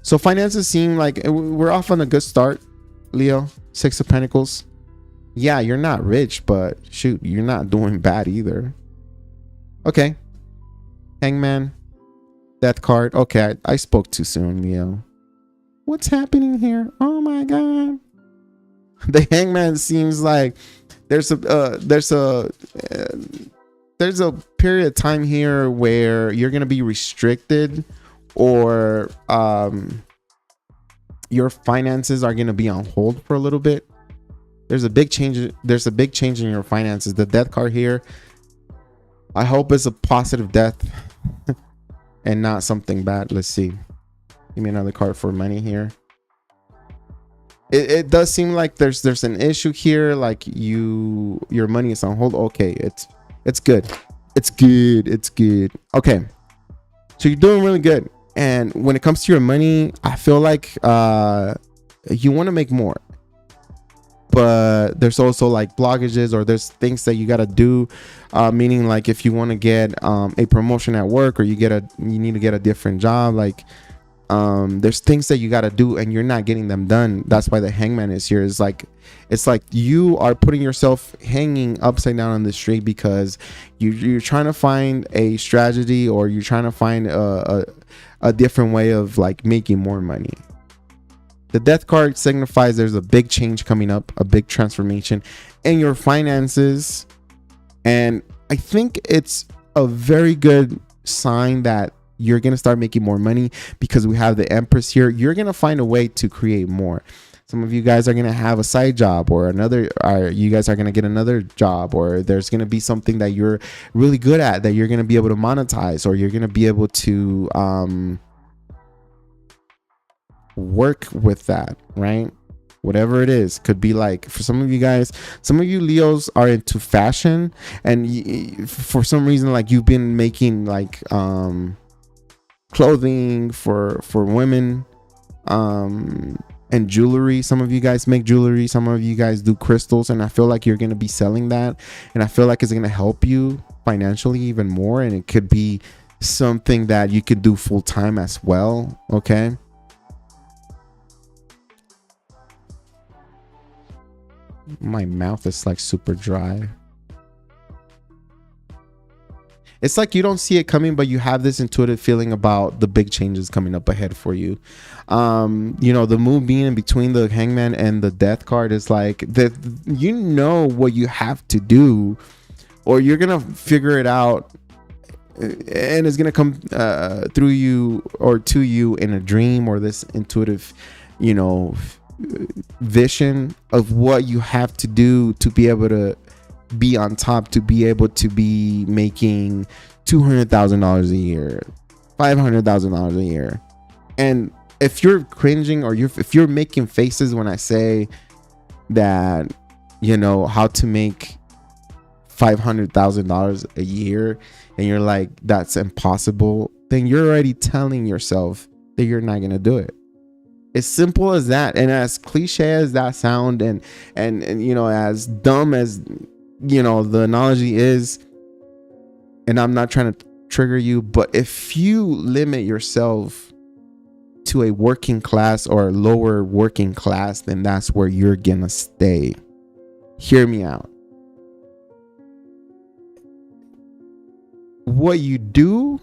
So finances seem like we're off on a good start, Leo. Six of Pentacles. Yeah, you're not rich, but shoot, you're not doing bad either. Okay. Hangman. Death card. Okay, I spoke too soon, Leo. What's happening here? Oh my God. The Hangman seems like there's a period of time here where you're gonna be restricted, or your finances are gonna be on hold for a little bit. There's a big change. There's a big change in your finances. The Death card here, I hope it's a positive death and not something bad. Let's see. Give me another card for money here. It does seem like there's an issue here, like your money is on hold. Okay, it's good. It's good. Okay, so you're doing really good. And when it comes to your money, I feel like you want to make more, but there's also like blockages, or there's things that you got to do, meaning like if you want to get a promotion at work, or you need to get a different job, like there's things that you got to do and you're not getting them done. That's why the Hangman is here. It's like you are putting yourself hanging upside down on the street because you're trying to find a strategy, or you're trying to find a different way of like making more money. The Death card signifies there's a big change coming up, a big transformation in your finances. And I think it's a very good sign that you're going to start making more money, because we have the Empress here. You're going to find a way to create more. Some of you guys are going to have a side job, or you guys are going to get another job, or there's going to be something that you're really good at that you're going to be able to monetize, or you're going to be able to work with that, right? Whatever it is. Could be like, for some of you guys, some of you Leos are into fashion, and for some reason, like you've been making like clothing for women, and jewelry. Some of you guys make jewelry, some of you guys do crystals, and I feel like you're going to be selling that, and I feel like it's going to help you financially even more, and it could be something that you could do full time as well. Okay, my mouth is like super dry. It's like you don't see it coming, but you have this intuitive feeling about the big changes coming up ahead for you. You know, the moon being in between the Hangman and the Death card is like that. You know what you have to do, or you're gonna figure it out, and it's gonna come through you or to you in a dream, or this intuitive, you know, vision of what you have to do to be able to be on top, to be able to be making $200,000 a year, $500,000 a year. And if you're cringing, or if you're making faces when I say that, you know, how to make $500,000 a year, and you're like, that's impossible, then you're already telling yourself that you're not gonna do it. As simple as that. And as cliche as that sound, and you know, as dumb as, you know, the analogy is, and I'm not trying to trigger you, but if you limit yourself to a working class or lower working class, then that's where you're gonna stay. Hear me out. What you do,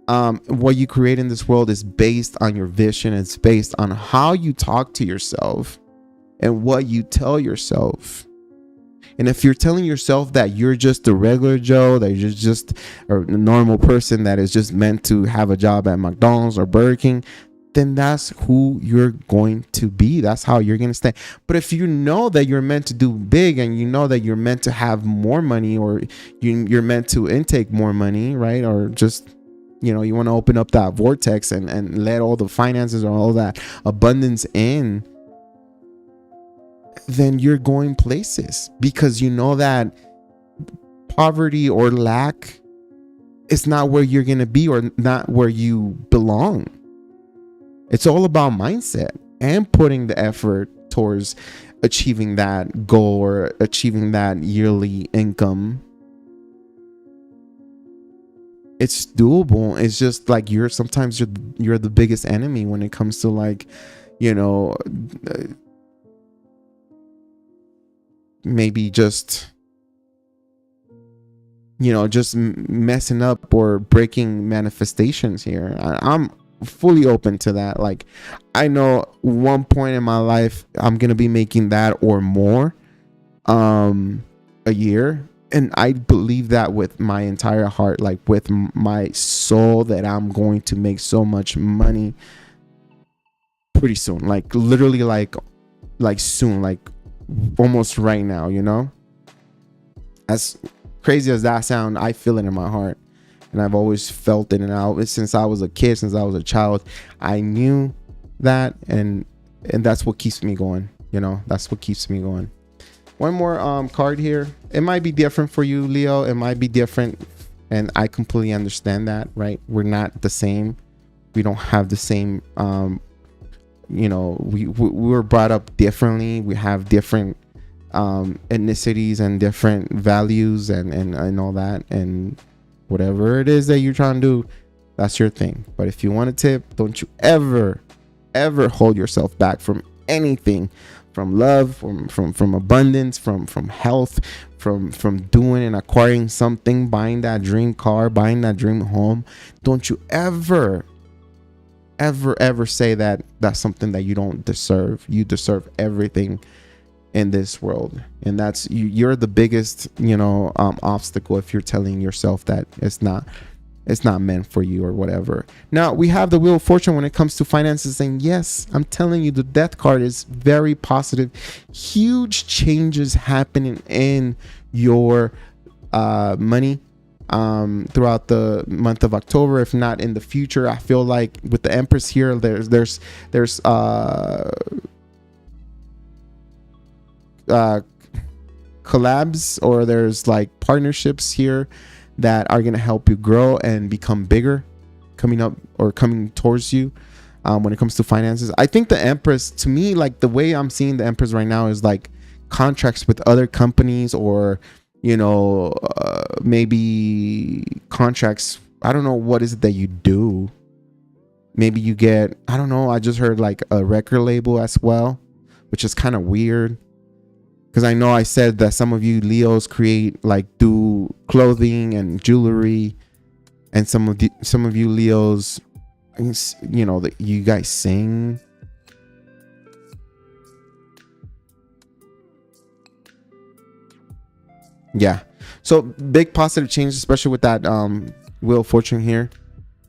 what you create in this world is based on your vision. It's based on how you talk to yourself and what you tell yourself. And if you're telling yourself that you're just a regular Joe, that you're just a normal person that is just meant to have a job at McDonald's or Burger King, then that's who you're going to be. That's how you're going to stay. But if you know that you're meant to do big, and you know that you're meant to have more money, or you're meant to intake more money, right? Or just, you know, you want to open up that vortex and let all the finances or all that abundance in, then you're going places, because you know that poverty or lack is not where you're going to be, or not where you belong. It's all about mindset and putting the effort towards achieving that goal or achieving that yearly income. It's doable. It's just like sometimes you're the biggest enemy when it comes to, like, you know, maybe just, you know, just messing up or breaking manifestations here. I'm fully open to that. Like, I know one point in my life I'm gonna be making that or more a year, and I believe that with my entire heart, like with my soul, that I'm going to make so much money pretty soon, like literally like soon, like almost right now, you know. As crazy as that sound, I feel it in my heart. And I've always felt it, and since I was a kid, since I was a child, I knew that, and that's what keeps me going. You know, that's what keeps me going. One more card here. It might be different for you, Leo. It might be different, and I completely understand that. Right? We're not the same. We don't have the same. You know, we were brought up differently. We have different ethnicities and different values and all that, and whatever it is that you're trying to do, that's your thing. But if you want a tip, don't you ever hold yourself back from anything, from love, from abundance, from health, from doing and acquiring something, buying that dream car, buying that dream home. Don't you ever say that that's something that you don't deserve. You deserve everything in this world, and that's you're the biggest, you know, obstacle if you're telling yourself that it's not meant for you or whatever. Now we have the Wheel of Fortune when it comes to finances, and yes, I'm telling you, the Death card is very positive. Huge changes happening in your money throughout the month of October, if not in the future. I feel like with the Empress here, there's collabs, or there's like partnerships here that are going to help you grow and become bigger, coming up or coming towards you when it comes to finances. I think the Empress, to me, like the way I'm seeing the Empress right now is like contracts with other companies, or, you know, maybe contracts. I don't know, what is it that you do? Maybe you get, I don't know, I just heard like a record label as well, which is kind of weird. Because I know I said that some of you Leos do clothing and jewelry, and some of you Leos, you know, that you guys sing. Yeah, so big positive changes, especially with that Wheel of Fortune here.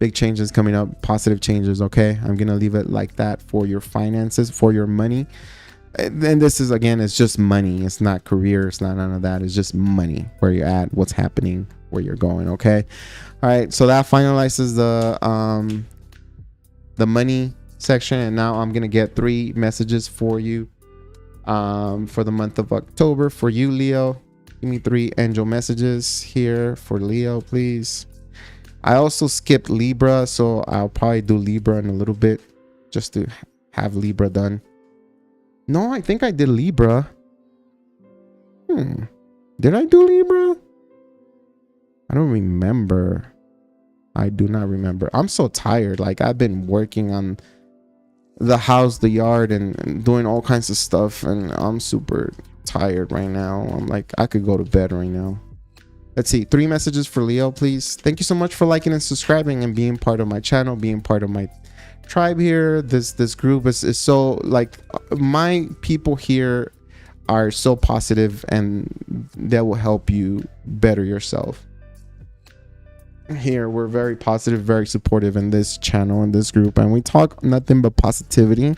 Big changes coming up, positive changes. Okay, I'm gonna leave it like that for your finances, for your money. And this is, again, it's just money. It's not career. It's not none of that. It's just money, where you're at, what's happening, where you're going. Okay. All right. So that finalizes the money section. And now I'm going to get 3 messages for you for the month of October. For you, Leo, give me 3 angel messages here for Leo, please. I also skipped Libra, so I'll probably do Libra in a little bit, just to have Libra done. No, I think I did Libra. Did I do Libra? I don't remember. I do not remember. I'm so tired. Like, I've been working on the house, the yard, and doing all kinds of stuff, and I'm super tired right now. I'm like, I could go to bed right now. Let's see. 3 messages for Leo, please. Thank you so much for liking and subscribing and being part of my channel, being part of my tribe here. This group is so, like, my people here are so positive and that will help you better yourself. Here we're very positive, very supportive in this channel, in this group, and we talk nothing but positivity,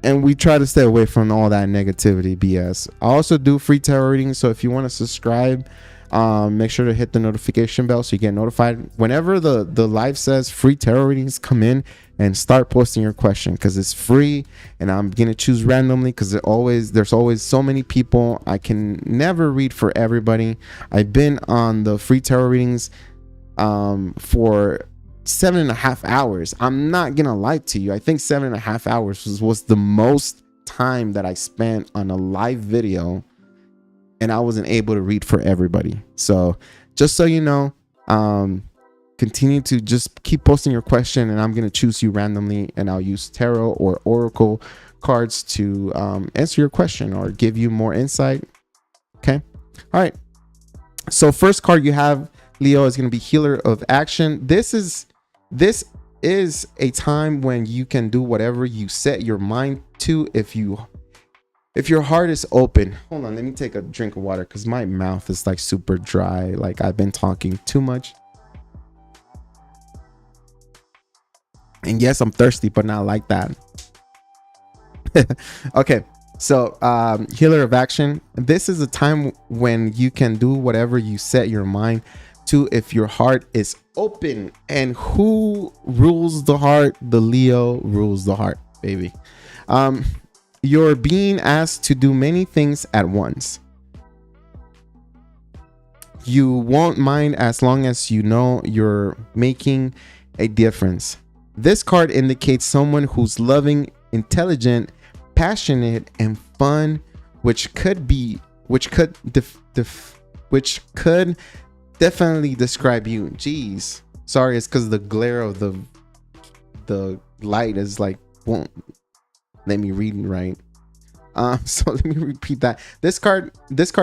and we try to stay away from all that negativity BS. I also do free tarot readings, so if you want to subscribe, make sure to hit the notification bell so you get notified whenever the live says free tarot readings. Come in and start posting your question, because it's free, and I'm gonna choose randomly because there's always so many people. I can never read for everybody. I've been on the free tarot readings for 7.5 hours. I'm not gonna lie to you. I think 7.5 hours was the most time that I spent on a live video, and I wasn't able to read for everybody. So just so you know, continue to just keep posting your question, and I'm gonna choose you randomly, and I'll use tarot or oracle cards to answer your question or give you more insight. Okay. All right. So first card you have, Leo, is going to be Healer of Action. This is a time when you can do whatever you set your mind to. If your heart is open. Hold on, let me take a drink of water because my mouth is like super dry. Like I've been talking too much. And yes, I'm thirsty, but not like that. Okay. So Healer of Action. This is a time when you can do whatever you set your mind to if your heart is open. And who rules the heart? The Leo rules the heart, baby. You're being asked to do many things at once. You won't mind as long as you know you're making a difference. This card indicates someone who's loving, intelligent, passionate, and fun, which could definitely describe you. Jeez, sorry, it's because the glare of the light is like won't let me read right. So let me repeat that. This card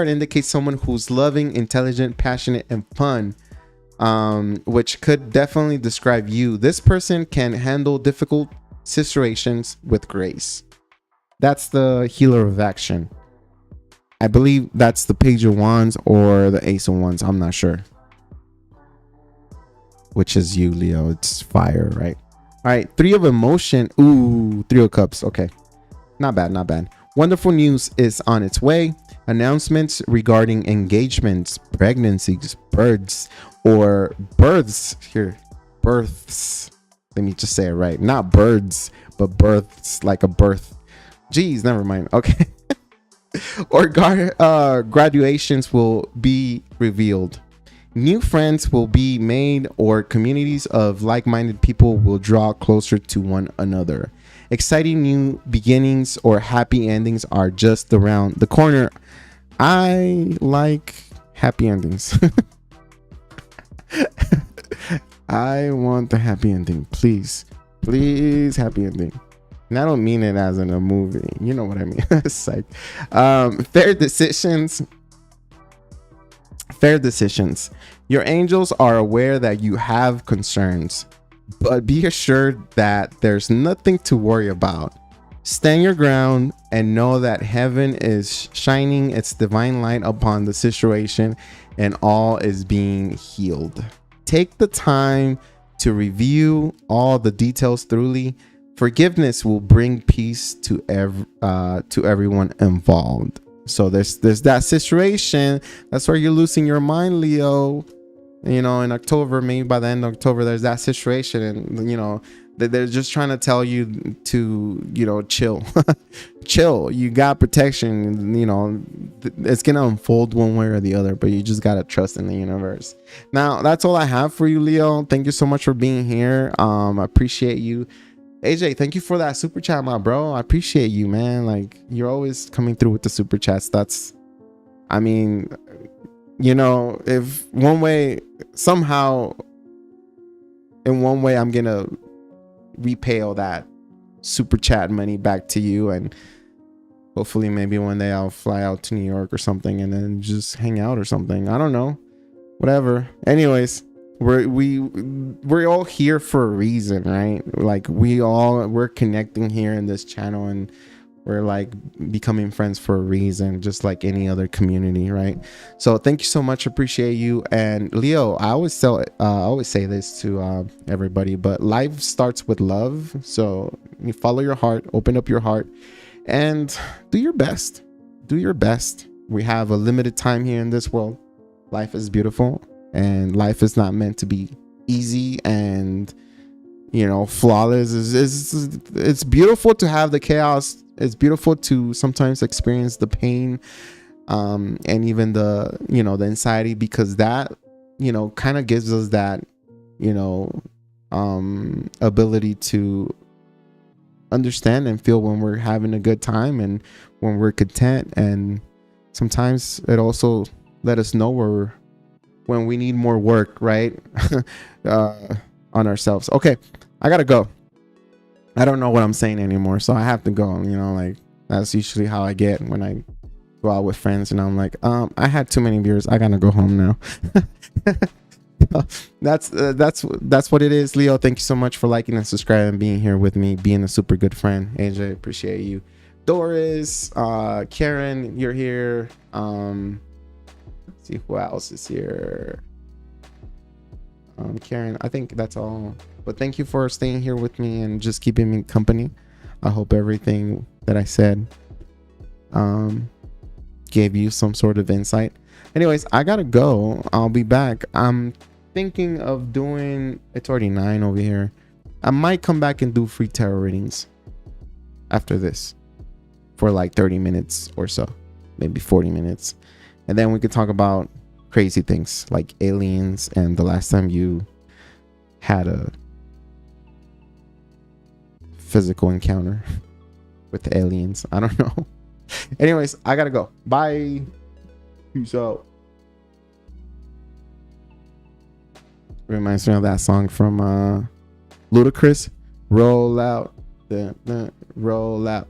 indicates someone who's loving, intelligent, passionate, and fun, which could definitely describe you. This person can handle difficult situations with grace. That's the Healer of Action. I believe that's the Page of Wands or the Ace of Wands. I'm not sure. Which is you, Leo. It's fire, right? All right. Three of Emotion. Ooh, Three of Cups. Okay. Not bad, not bad. Wonderful news is on its way. Announcements regarding engagements, pregnancies, births, or births. Here, births. Let me just say it right. Not birds, but births, like a birth. Geez, never mind. Okay. Or graduations will be revealed. New friends will be made, or communities of like-minded people will draw closer to one another. Exciting new beginnings or happy endings are just around the corner. I like happy endings. I want the happy ending. Please, happy ending. And I don't mean it as in a movie. You know what I mean? It's like fair decisions. Your angels are aware that you have concerns, but be assured that there's nothing to worry about. Stand your ground and know that heaven is shining its divine light upon the situation, and all is being healed. Take the time to review all the details thoroughly. Forgiveness will bring peace to everyone involved. So there's that situation. That's where you're losing your mind, Leo. You know, in October, maybe by the end of October, there's that situation, and you know they're just trying to tell you to, you know, chill. Chill. You got protection. You know, it's gonna unfold one way or the other, but you just gotta trust in the universe. Now, that's all I have for you, Leo. Thank you so much for being here. I appreciate you. AJ, thank you for that super chat, my bro. I appreciate you, man. Like, you're always coming through with the super chats. That's, I mean, you know, if one way, somehow, in one way, I'm gonna repay all that super chat money back to you, and hopefully maybe one day I'll fly out to New York or something and then just hang out or something. I don't know. Whatever. Anyways, we're all here for a reason, right? Like we're connecting here in this channel, and we're like becoming friends for a reason, just like any other community, right? So thank you so much. Appreciate you. And Leo, I always say this to everybody, but life starts with love. So you follow your heart, open up your heart, and do your best. Do your best. We have a limited time here in this world. Life is beautiful, and life is not meant to be easy and, you know, flawless. It's beautiful to have the chaos. It's beautiful to sometimes experience the pain, and even the, you know, the anxiety, because that, you know, kind of gives us that, you know, ability to understand and feel when we're having a good time and when we're content. And sometimes it also let us know when we need more work, right? On ourselves. Okay, I gotta go. I don't know what I'm saying anymore, so I have to go. You know, like that's usually how I get when I go out with friends, and I'm like, I had too many beers. I gotta go home now. That's what it is. Leo, thank you so much for liking and subscribing, being here with me, being a super good friend. AJ, appreciate you. Doris, Karen, you're here. Let's see who else is here. Karen, I think that's all. But thank you for staying here with me and just keeping me company. I hope everything that I said gave you some sort of insight. Anyways, I gotta go. I'll be back. I'm thinking of doing, it's already 9 over here. I might come back and do free tarot readings after this for like 30 minutes or so, maybe 40 minutes. And then we could talk about crazy things like aliens and the last time you had a physical encounter with the aliens. I don't know. Anyways, I gotta go. Bye. Peace out. Reminds me of that song from Ludacris, roll out, roll out.